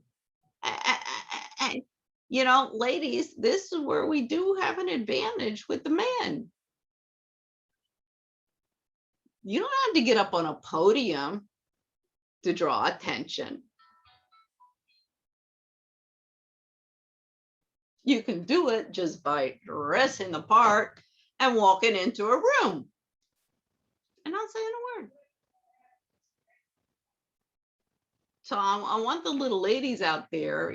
Speaker 1: ladies, this is where we do have an advantage with the men. You don't have to get up on a podium to draw attention. You can do it just by dressing the part and walking into a room and not saying a word. So I want the little ladies out there,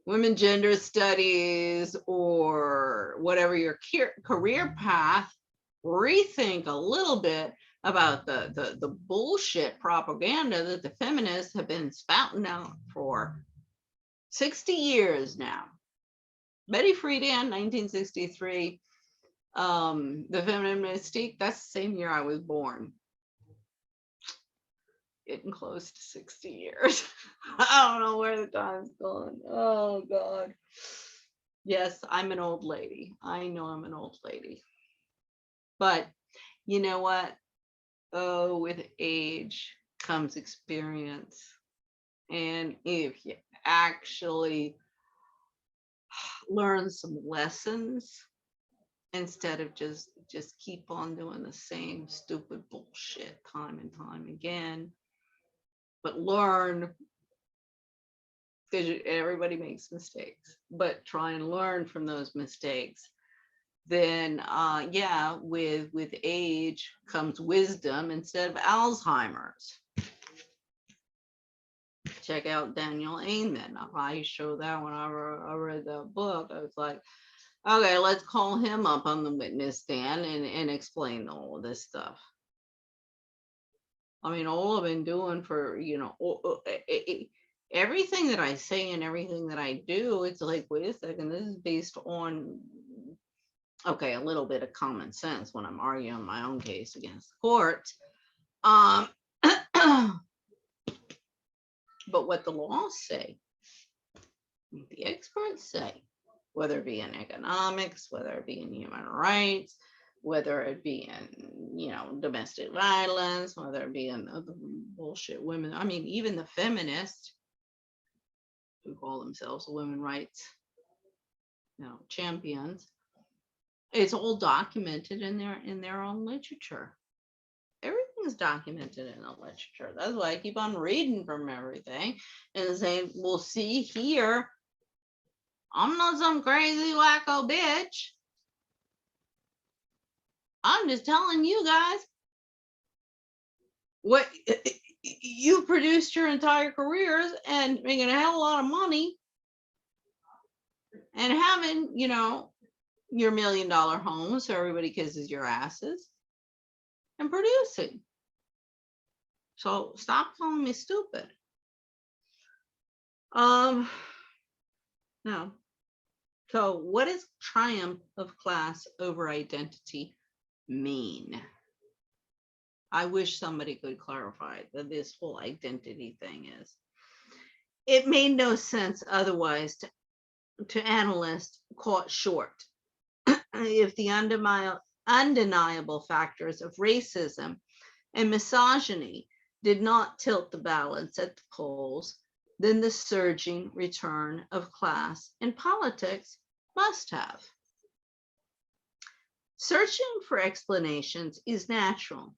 Speaker 1: women gender studies or whatever your career path, rethink a little bit about the bullshit propaganda that the feminists have been spouting out for 60 years now. Betty Friedan, 1963, the Feminine Mystique, that's the same year I was born. Getting close to 60 years. I don't know where the time's gone. Oh God. Yes, I'm an old lady. I know I'm an old lady. But you know what? Oh, with age comes experience. And if you actually learn some lessons instead of just keep on doing the same stupid bullshit time and time again, but learn, because everybody makes mistakes, but try and learn from those mistakes, then with age comes wisdom instead of Alzheimer's. Check out Daniel Amen. I show that when I read the book. I was like, okay, let's call him up on the witness stand and explain all of this stuff. I mean, all I've been doing for, everything that I say and everything that I do, it's like, wait a second, this is based on, okay, a little bit of common sense when I'm arguing my own case against the court. But what the laws say, what the experts say, whether it be in economics, whether it be in human rights, whether it be in, domestic violence, whether it be in other bullshit women. I mean, even the feminists who call themselves women's rights, champions, it's all documented in their own literature. Everything's documented in the literature. That's why I keep on reading from everything and saying, well, see here, I'm not some crazy wacko bitch. I'm just telling you guys what you produced your entire careers and making a hell of a lot of money and having, your $1 million homes so everybody kisses your asses and producing. So stop calling me stupid. No. So what does triumph of class over identity mean? I wish somebody could clarify that this whole identity thing is. It made no sense otherwise to analysts caught short. If the undeniable factors of racism and misogyny did not tilt the balance at the polls, then the surging return of class in politics must have. Searching for explanations is natural,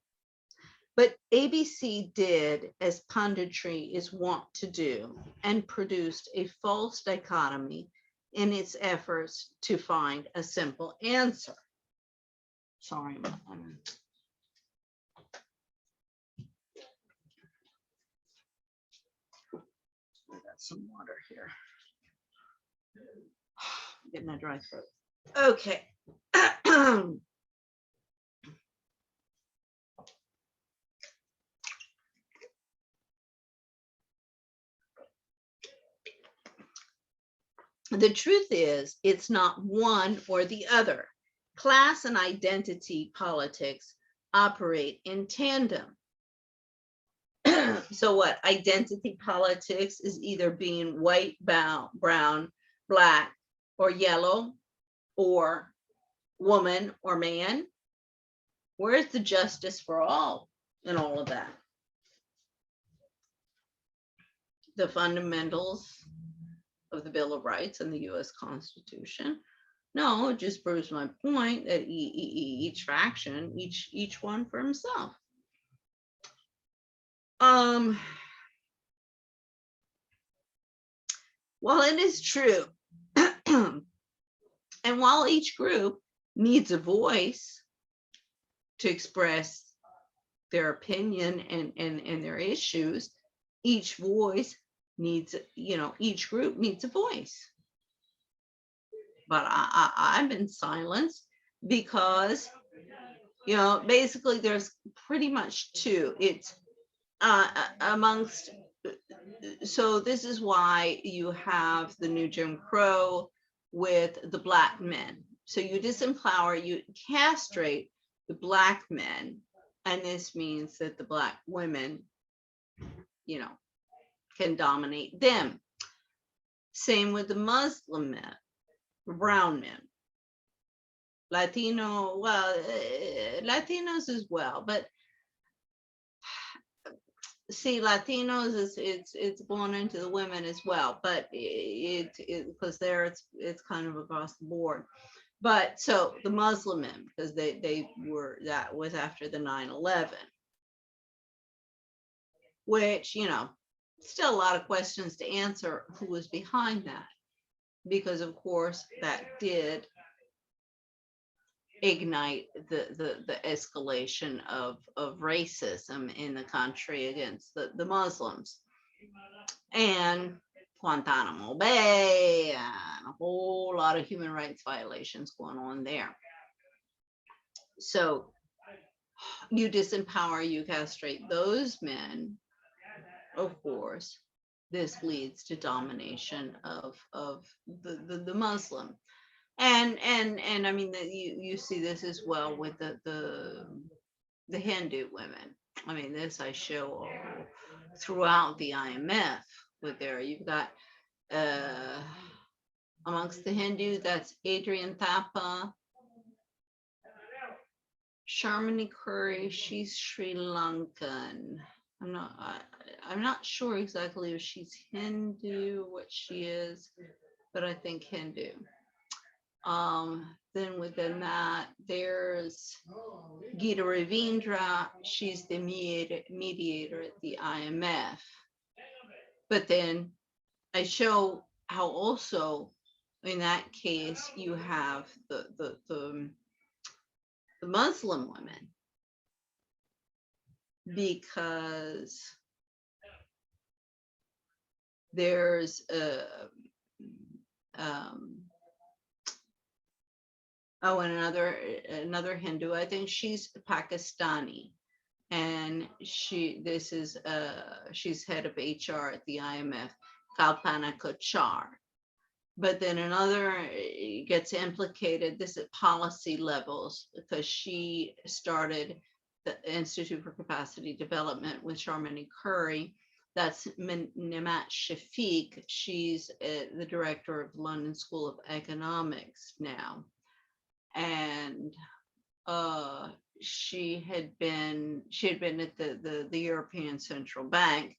Speaker 1: but ABC did as punditry is wont to do and produced a false dichotomy in its efforts to find a simple answer. Sorry, I got some water here. I'm getting a dry throat. Okay. The truth is, it's not one or the other. Class and identity politics operate in tandem. So what? Identity politics is either being white, brown, black, or yellow, or woman or man. Where's the justice for all in all of that? The fundamentals of the Bill of Rights and the US Constitution. No, it just proves my point that each faction, each one for himself. While it is true, and while each group needs a voice to express their opinion and their issues, each voice needs, each group needs a voice. But I've been silenced because, basically there's pretty much two. It's amongst, so this is why you have the new Jim Crow with the Black men. So you disempower, you castrate the Black men, and this means that the Black women, can dominate them. Same with the Muslim men, brown men, Latino, well, Latinos as well, but see, Latinos it's born into the women as well, but because there it's kind of across the board. But so the Muslim men, because they were, that was after the 9/11, which, still a lot of questions to answer who was behind that, because of course that did ignite the escalation of racism in the country against the Muslims, and Guantanamo Bay, and a whole lot of human rights violations going on there. So you disempower, you castrate those men, of course, this leads to domination of the Muslim. And I mean that you see this as well with the Hindu women. I mean, this I show throughout the IMF with there. You've got amongst the Hindu, that's Adrian Thapa, Sharmini Curry. She's Sri Lankan. I'm not sure exactly if she's Hindu, what she is, but I think Hindu. Then within that, there's Gita Ravindra. She's the mediator at the IMF. But then I show how also in that case you have the Muslim women, because there's and another Hindu, I think she's Pakistani, and she's head of HR at the IMF, Kalpana Kochar. But then another gets implicated, this at policy levels, because she started the Institute for Capacity Development with Charmaine Curry. That's Nimat Shafiq. She's the director of the London School of Economics now. And she had been at the European Central Bank,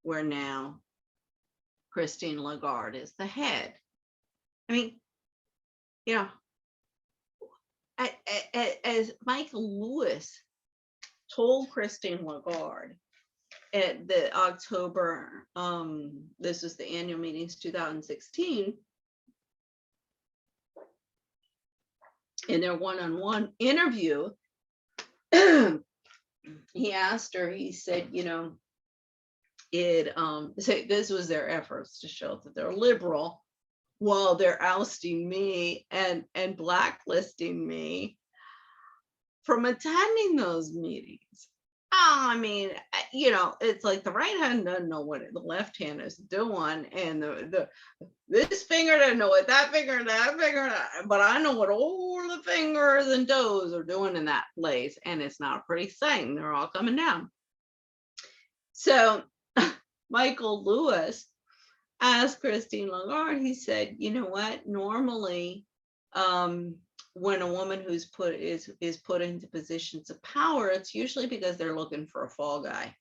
Speaker 1: where now Christine Lagarde is the head. I mean, you know, as Michael Lewis told Christine Lagarde at the October, this was the annual meetings 2016, in their one-on-one interview, he asked her, he said, you know, so this was their efforts to show that they're liberal while they're ousting me and blacklisting me from attending those meetings. I mean, you know, it's like the right hand doesn't know what the left hand is doing, and this finger doesn't know what that finger, but I know what all the fingers and toes are doing in that place, and it's not a pretty thing. They're all coming down. So Michael Lewis asked Christine Lagarde, he said, you know what, normally when a woman who's put into positions of power, it's usually because they're looking for a fall guy.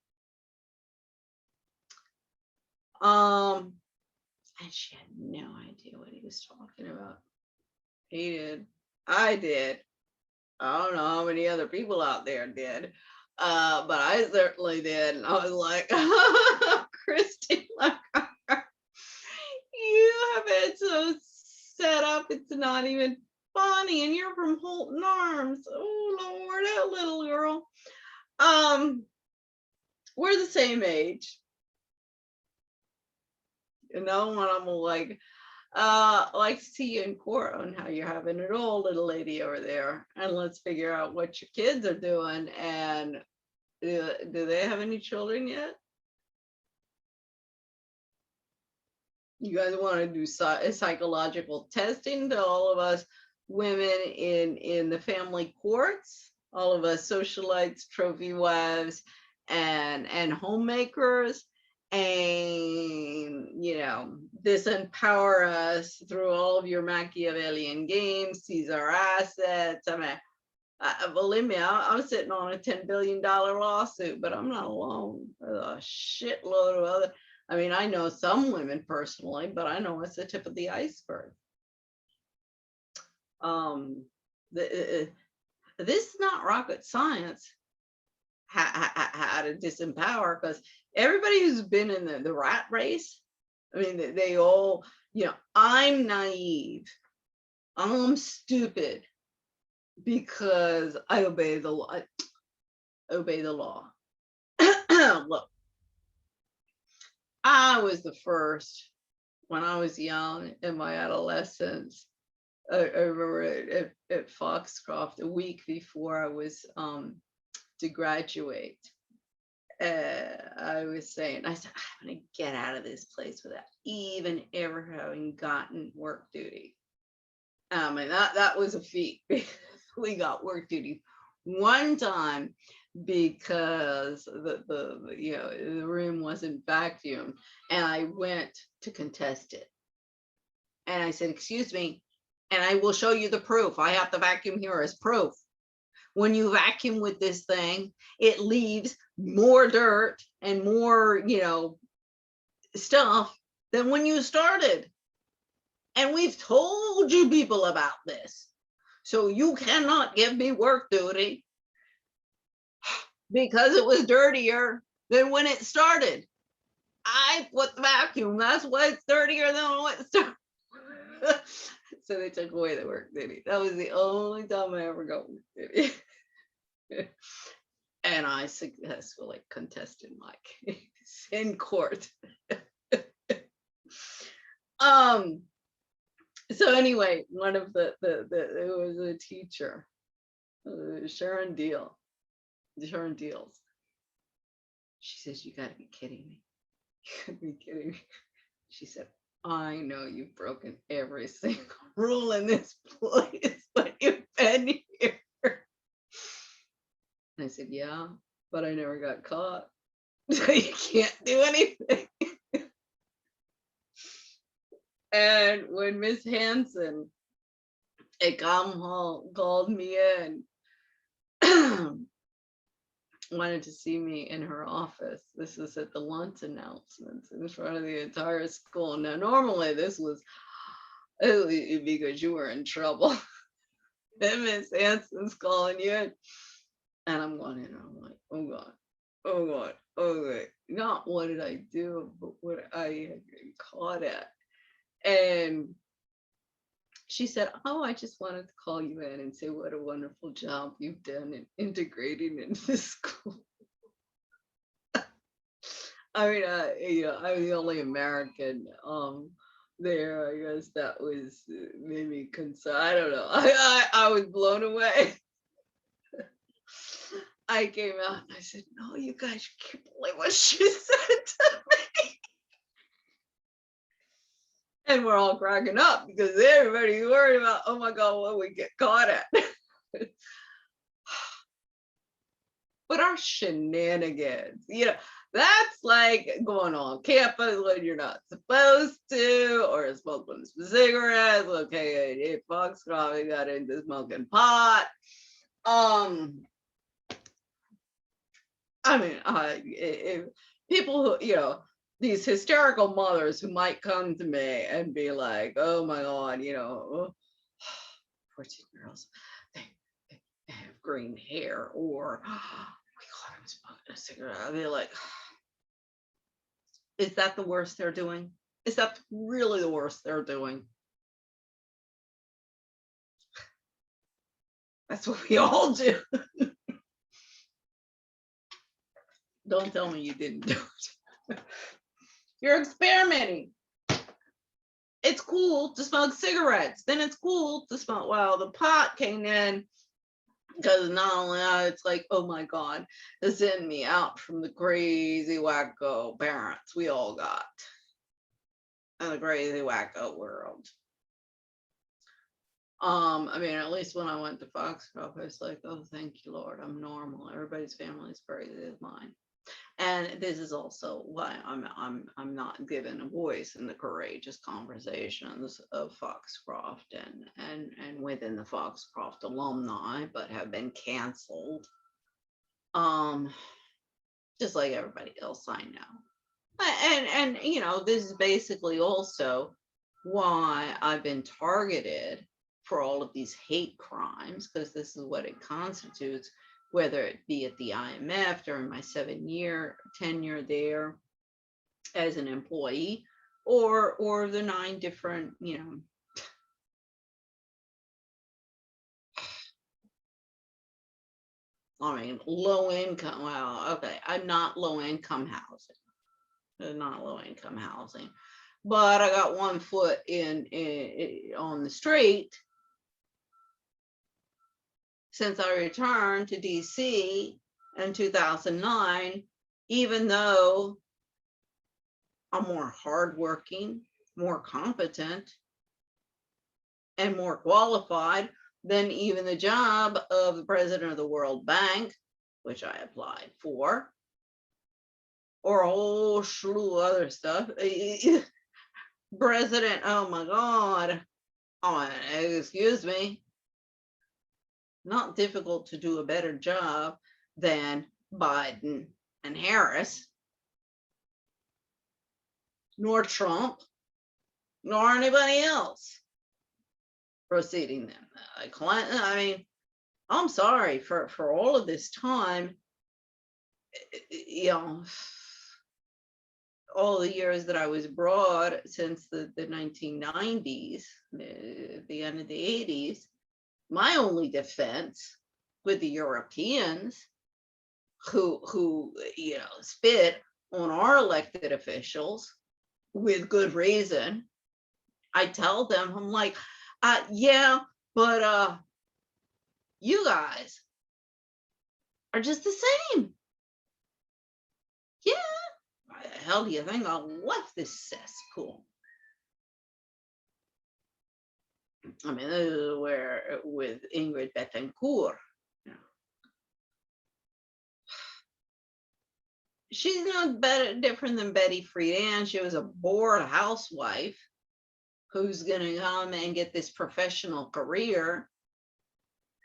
Speaker 1: And she had no idea what he was talking about. He did. I did. I don't know how many other people out there did, but I certainly did. And I was like, Christine Lagarde, you have it so set up, it's not even funny, and you're from Holton Arms. Oh Lord, that little girl. We're the same age. You know, when I'm like to see you in court on how you're having it all, little lady over there, and let's figure out what your kids are doing, and do they have any children yet? You guys want to do psychological testing to all of us women in the family courts, all of us socialites, trophy wives, and homemakers, and, you know, disempower us through all of your Machiavellian games, seize our assets. I mean, believe me, I'm sitting on a $10 billion lawsuit, but I'm not alone. There's a shitload of other. I mean, I know some women personally, but I know it's the tip of the iceberg. This is not rocket science, how to disempower, because everybody who's been in the rat race, I mean, they all, you know, I'm naive, I'm stupid because I obey the law. Look, I was the first, when I was young in my adolescence. I remember at Foxcroft, a week before I was to graduate, I was saying, I said, I'm gonna get out of this place without even ever having gotten work duty. I mean, that was a feat. We got work duty one time because the you know, the room wasn't vacuumed, and I went to contest it, and I said, excuse me, and I will show you the proof. I have the vacuum here as proof. When you vacuum with this thing, it leaves more dirt and more, you know, stuff than when you started. And we've told you people about this. So you cannot give me work duty because it was dirtier than when it started. I put the vacuum. That's why it's dirtier than when it started. So they took away the work duty. That was the only time I ever got work duty. And I successfully contested my case in court. So anyway, one of it was a teacher, Sharon Deals. She says, you gotta be kidding me. You gotta be kidding me. She said, I know you've broken every single rule in this place, but you've been here. yeah, but I never got caught. So you can't do anything. And when Miss Hanson at Calm Hall called me in, wanted to see me in her office. This was at the lunch announcements in front of the entire school. Now, normally this was because you were in trouble. And Miss Hanson's calling you in. And I'm going in, and I'm like, oh God, oh God, oh God. Not what did I do, but what I had been caught at. And she said, oh, I just wanted to call you in and say what a wonderful job you've done in integrating into the school. I mean, I'm the only American there. I guess that was made me concerned. I don't know. I was blown away. I came out and I said, no, you guys can't believe what she said to me. And we're all cracking up because everybody's worried about, oh my God, what we get caught at. But our shenanigans, that's like going on campus when you're not supposed to, or smoking cigarettes. Okay, if Fox probably got into smoking pot. I mean, if people who, these hysterical mothers who might come to me and be like, oh my God, 14-year-olds, they have green hair, or we caught him smoking a cigarette. I'll be like, is that the worst they're doing? Is that really the worst they're doing? That's what we all do. Don't tell me you didn't do it. You're experimenting. It's cool to smoke cigarettes. Then it's cool to smoke. Well, the pot came in because not only that, it's like, oh my God, to send me out from the crazy wacko parents we all got in the crazy wacko world. I mean, at least when I went to Foxcroft, I was like, oh, thank you, Lord, I'm normal. Everybody's family is crazy as mine. And this is also why I'm not given a voice in the courageous conversations of Foxcroft and within the Foxcroft alumni, but have been canceled. Just like everybody else I know. And this is basically also why I've been targeted for all of these hate crimes, because this is what it constitutes, whether it be at the IMF during my 7-year tenure there as an employee, or the 9 different, I mean, low income. Well, okay, I'm not low income housing, not low income housing, but I got one foot in on the street since I returned to DC in 2009, even though I'm more hardworking, more competent, and more qualified than even the job of the president of the World Bank, which I applied for, or a whole slew of other stuff. President, oh my God, excuse me. Not difficult to do a better job than Biden and Harris, nor Trump, nor anybody else preceding them. Clinton, I mean, I'm sorry for all of this time, all the years that I was abroad since the 1990s, the end of the 80s. My only defense with the Europeans who spit on our elected officials with good reason, I tell them, I'm like, yeah, but you guys are just the same. Yeah, why the hell do you think I left this cesspool? I mean, this is where with Ingrid Betancourt, she's no different than Betty Friedan. She was a bored housewife who's going to come and get this professional career,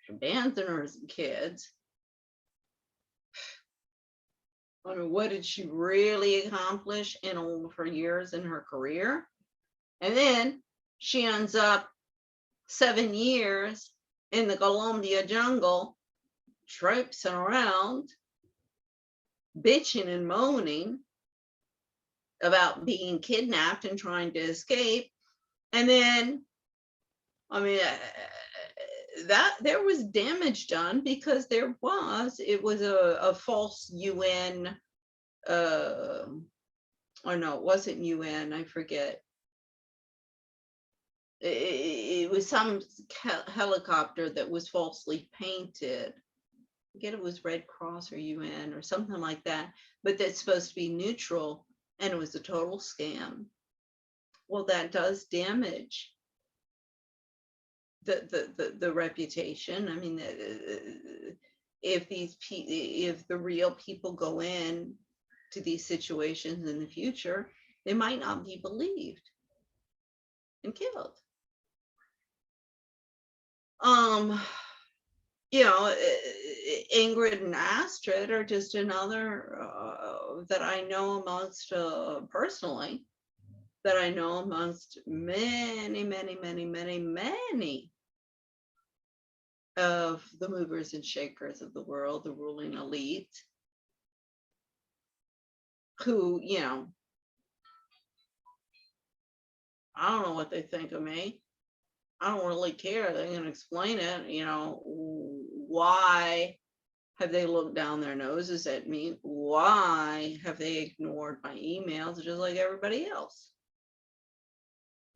Speaker 1: abandoning her kids. I mean, what did she really accomplish in all of her years in her career? And then she ends up 7 years in the Colombia jungle, traipsing around, bitching and moaning about being kidnapped and trying to escape. And then, I mean, that there was damage done because it was a false UN, or no, it wasn't UN, I forget. It was some helicopter that was falsely painted. I forget it was Red Cross or UN or something like that, but that's supposed to be neutral, and it was a total scam. Well, that does damage the reputation. I mean, if the real people go in to these situations in the future, they might not be believed and killed. You know, Ingrid and Astrid are just another that I know amongst personally, that I know amongst many of the movers and shakers of the world, the ruling elite, who, you know, I don't know what they think of me. I don't really care. They're going to explain it. You know, why have they looked down their noses at me? Why have they ignored my emails just like everybody else?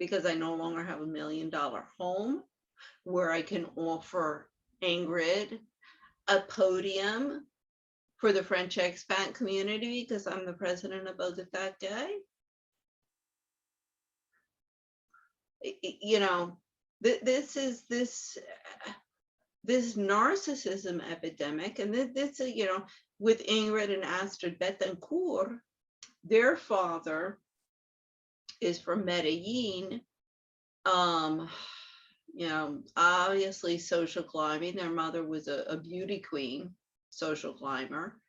Speaker 1: Because I no longer have $1 million home where I can offer Ingrid a podium for the French expat community because I'm the president of Both the Fat Gay. You know, this narcissism epidemic, and this, you know, with Ingrid and Astrid Betancourt, their father is from Medellin. You know, obviously social climbing. Their mother was a beauty queen, social climber,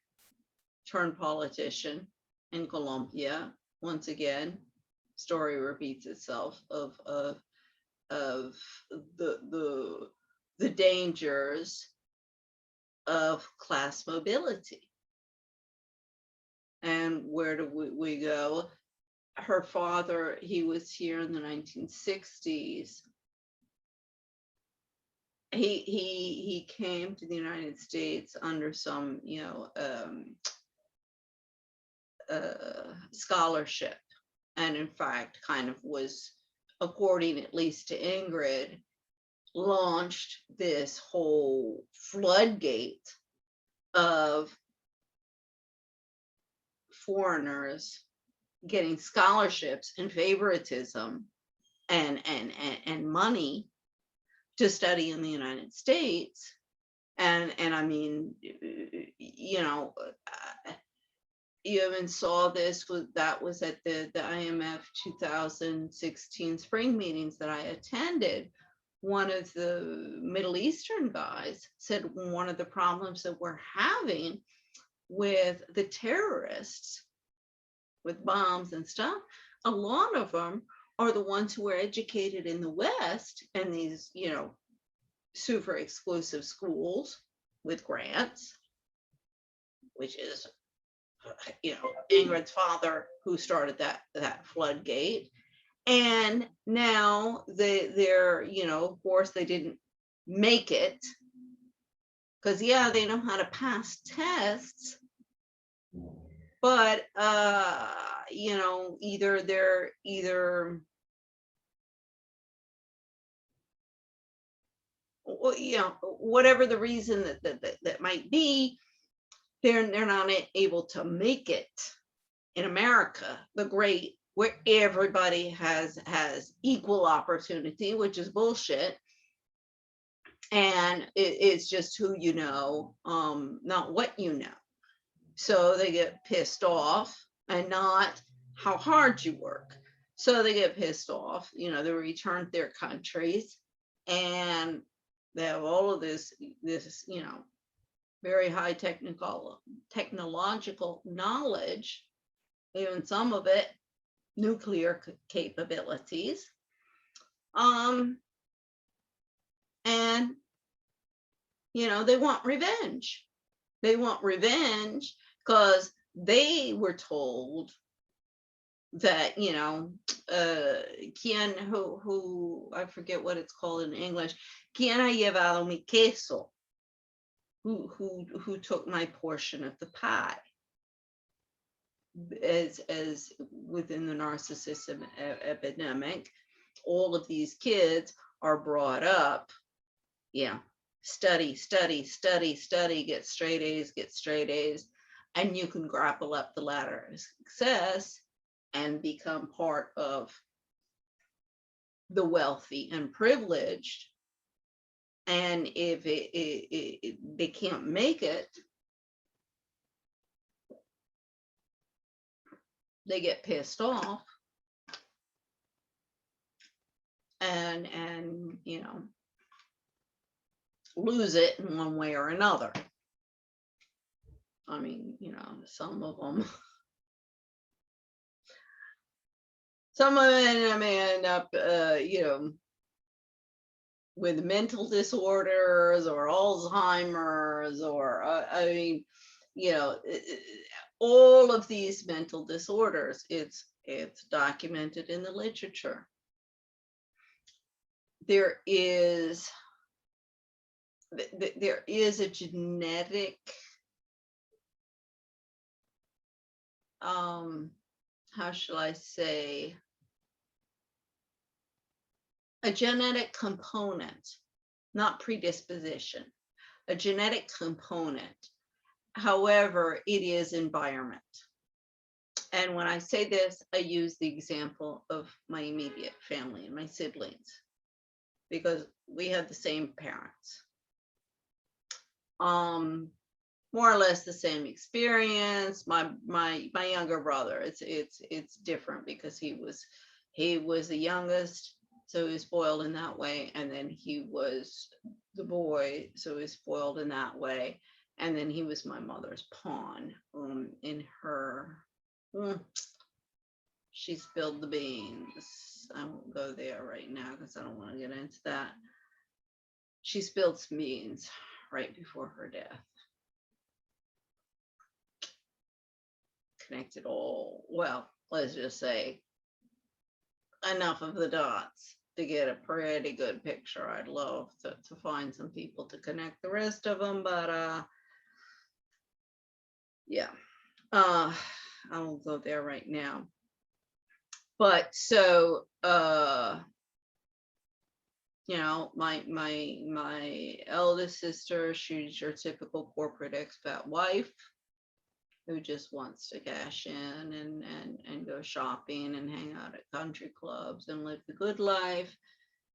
Speaker 1: turned politician in Colombia. Once again, story repeats itself of the dangers of class mobility. And where do we go? Her father, he was here in the 1960s. He came to the United States under some, you know, scholarship, and in fact kind of was, according at least to Ingrid, launched this whole floodgate of foreigners getting scholarships and favoritism and money to study in the United States. And I mean, you know, you even saw this, that was at the IMF 2016 spring meetings that I attended. One of the Middle Eastern guys said one of the problems that we're having with the terrorists, with bombs and stuff, a lot of them are the ones who were educated in the West and these, you know, super exclusive schools with grants, which is, you know, Ingrid's father who started that floodgate. And now they're, you know, of course they didn't make it because, yeah, they know how to pass tests, but you know, either you know, whatever the reason that might be, they're not able to make it in America, the great, where everybody has equal opportunity, which is bullshit. And it's just who you know, not what you know. So they get pissed off, and not how hard you work. So they get pissed off, you know, they return to their countries, and they have all of this, you know, very high technological knowledge, even some of it nuclear capabilities. And, you know, they want revenge. They want revenge because they were told that, you know, quien, who, I forget what it's called in English, quien ha llevado mi queso, who took my portion of the pie. As within the narcissism epidemic, all of these kids are brought up, yeah, study, get straight A's, and you can grapple up the ladder of success and become part of the wealthy and privileged. And if they can't make it, they get pissed off and you know, lose it in one way or another. I mean, you know, some of them may end up, you know, with mental disorders or Alzheimer's, or I mean, you know, all of these mental disorders, it's documented in the literature. There is a genetic, how shall I say, a genetic component, not predisposition, a genetic component. However, it is environment. And when I say this, I use the example of my immediate family and my siblings, because we had the same parents. More or less the same experience. My younger brother, it's different because he was the youngest, so he was spoiled in that way, and then he was the boy, so he was spoiled in that way, and then he was my mother's pawn in her. She spilled the beans. I won't go there right now because I don't want to get into that. She spilled some beans right before her death. Connected all, well, let's just say enough of the dots to get a pretty good picture. I'd love to find some people to connect the rest of them, but yeah, I won't go there right now. But so you know, my eldest sister, she's your typical corporate expat wife who just wants to cash in and go shopping and hang out at country clubs and live the good life,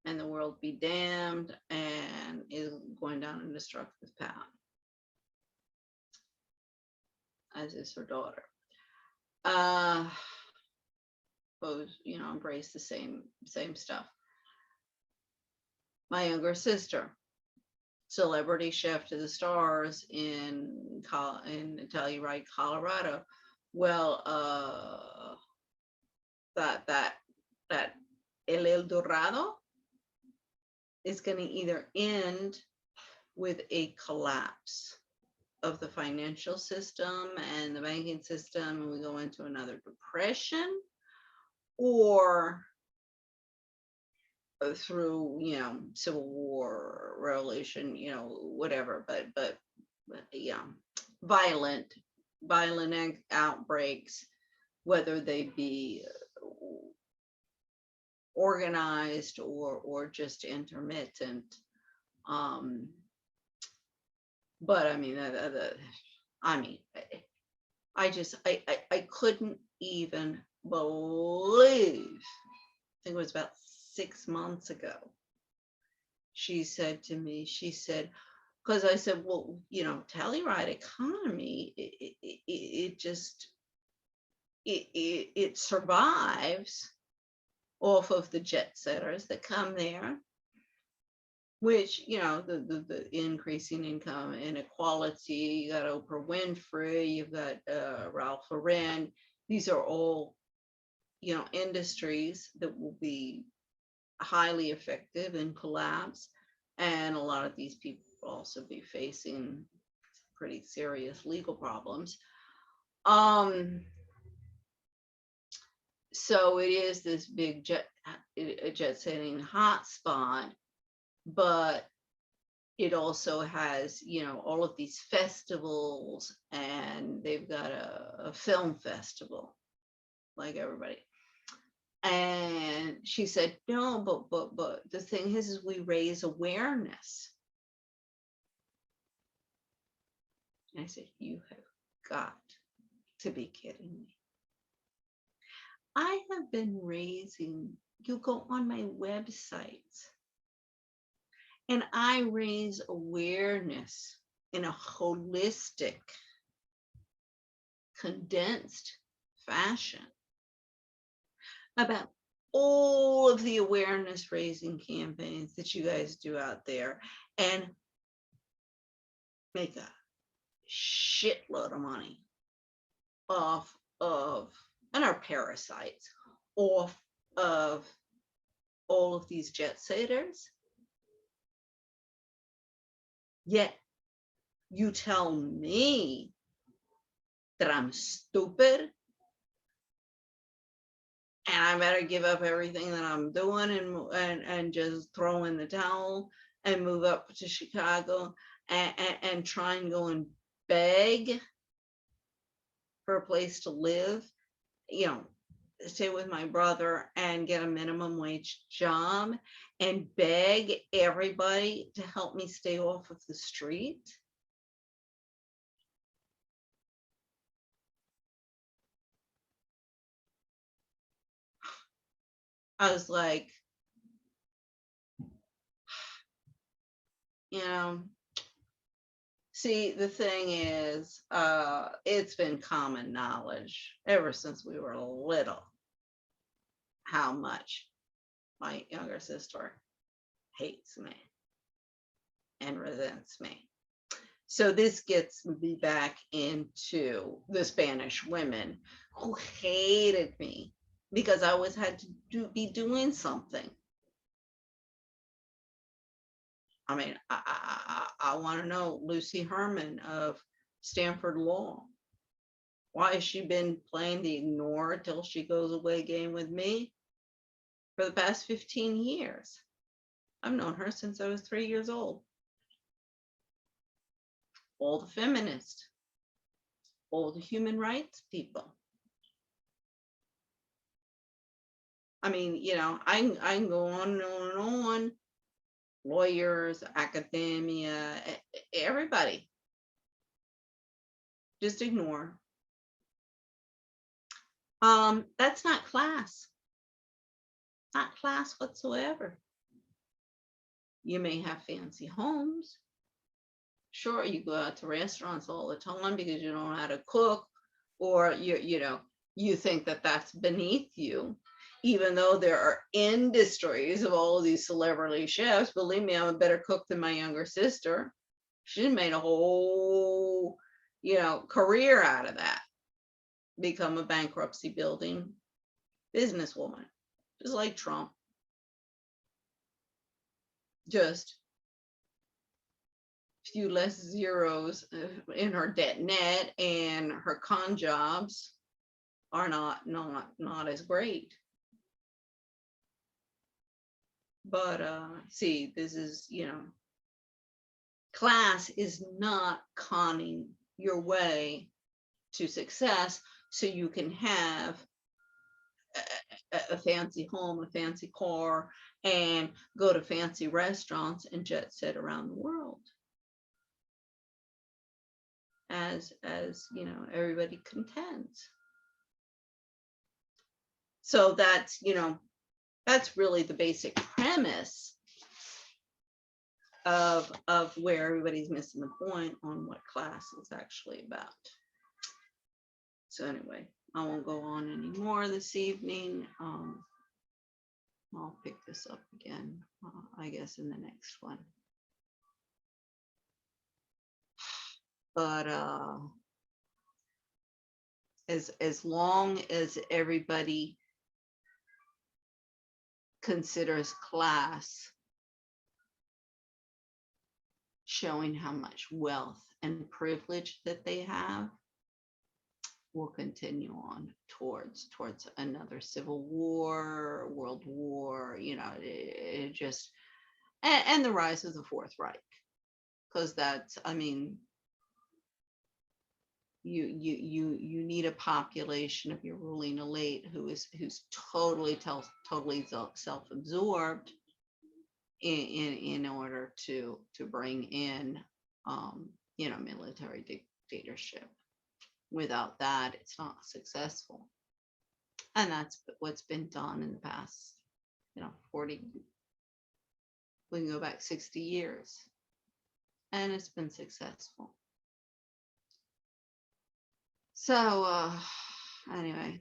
Speaker 1: and the world be damned, and is going down a destructive path, as is her daughter. Both, you know, embrace the same stuff. My younger sister, celebrity chef to the stars in Telluride, Colorado. Well, that El Dorado is going to either end with a collapse of the financial system and the banking system, and we go into another depression, or through, you know, civil war, revolution, you know, whatever, but yeah, violent outbreaks, whether they be organized or just intermittent. But I mean, I couldn't even believe, I think it was about 6 months ago, she said to me, she said, because I said, well, Telluride economy, it survives off of the jet setters that come there, which, the increasing income inequality. You got Oprah Winfrey, you've got Ralph Lauren. These are all, industries that will be highly effective in collapse. And a lot of these people will also be facing pretty serious legal problems. So it is this big jet setting hotspot, but it also has, all of these festivals, and they've got a film festival like everybody. And she said, no, but the thing is we raise awareness. And I said, you have got to be kidding me. I have been raising, you go on my website, and I raise awareness in a holistic, condensed fashion about all of the awareness raising campaigns that you guys do out there, and make a shitload of money off of, and our parasites, off of all of these jet setters. Yet you tell me that I'm stupid and I better give up everything that I'm doing and just throw in the towel and move up to Chicago and try and go and beg for a place to live, stay with my brother and get a minimum wage job and beg everybody to help me stay off of the street. I was like, see, the thing is, it's been common knowledge ever since we were little how much my younger sister hates me and resents me. So this gets me back into the Spanish women who hated me because I always had to be doing something. I mean, I want to know Lucy Herman of Stanford Law. Why has she been playing the ignore till she goes away game with me for the past 15 years? I've known her since I was 3 years old. All the feminists, all the human rights people. I mean, I can go on and on and on. Lawyers, academia, everybody. Just ignore. That's not class. Not class whatsoever. You may have fancy homes. Sure, you go out to restaurants all the time because you don't know how to cook, or you think that that's beneath you, even though there are industries of all of these celebrity chefs. Believe me, I'm a better cook than my younger sister. She made a whole, career out of that. Become a bankruptcy building businesswoman, just like Trump. Just a few less zeros in her debt net, and her con jobs are not as great. But see, this is, class is not conning your way to success so you can have a fancy home, a fancy car, and go to fancy restaurants and jet set around the world, as everybody contends. So that's, that's really the basic premise of where everybody's missing the point on what class is actually about. So anyway, I won't go on anymore this evening. I'll pick this up again, I guess, in the next one. But as long as everybody considers class showing how much wealth and privilege that they have, we'll continue on towards another civil war, world war, you know, it just, and the rise of the Fourth Reich, because that's, I mean, you need a population of your ruling elite who's totally self-absorbed in order to bring in you know, military dictatorship. Without that, it's not successful. And that's what's been done in the past, you know, 40, we can go back 60 years, and it's been successful. So anyway,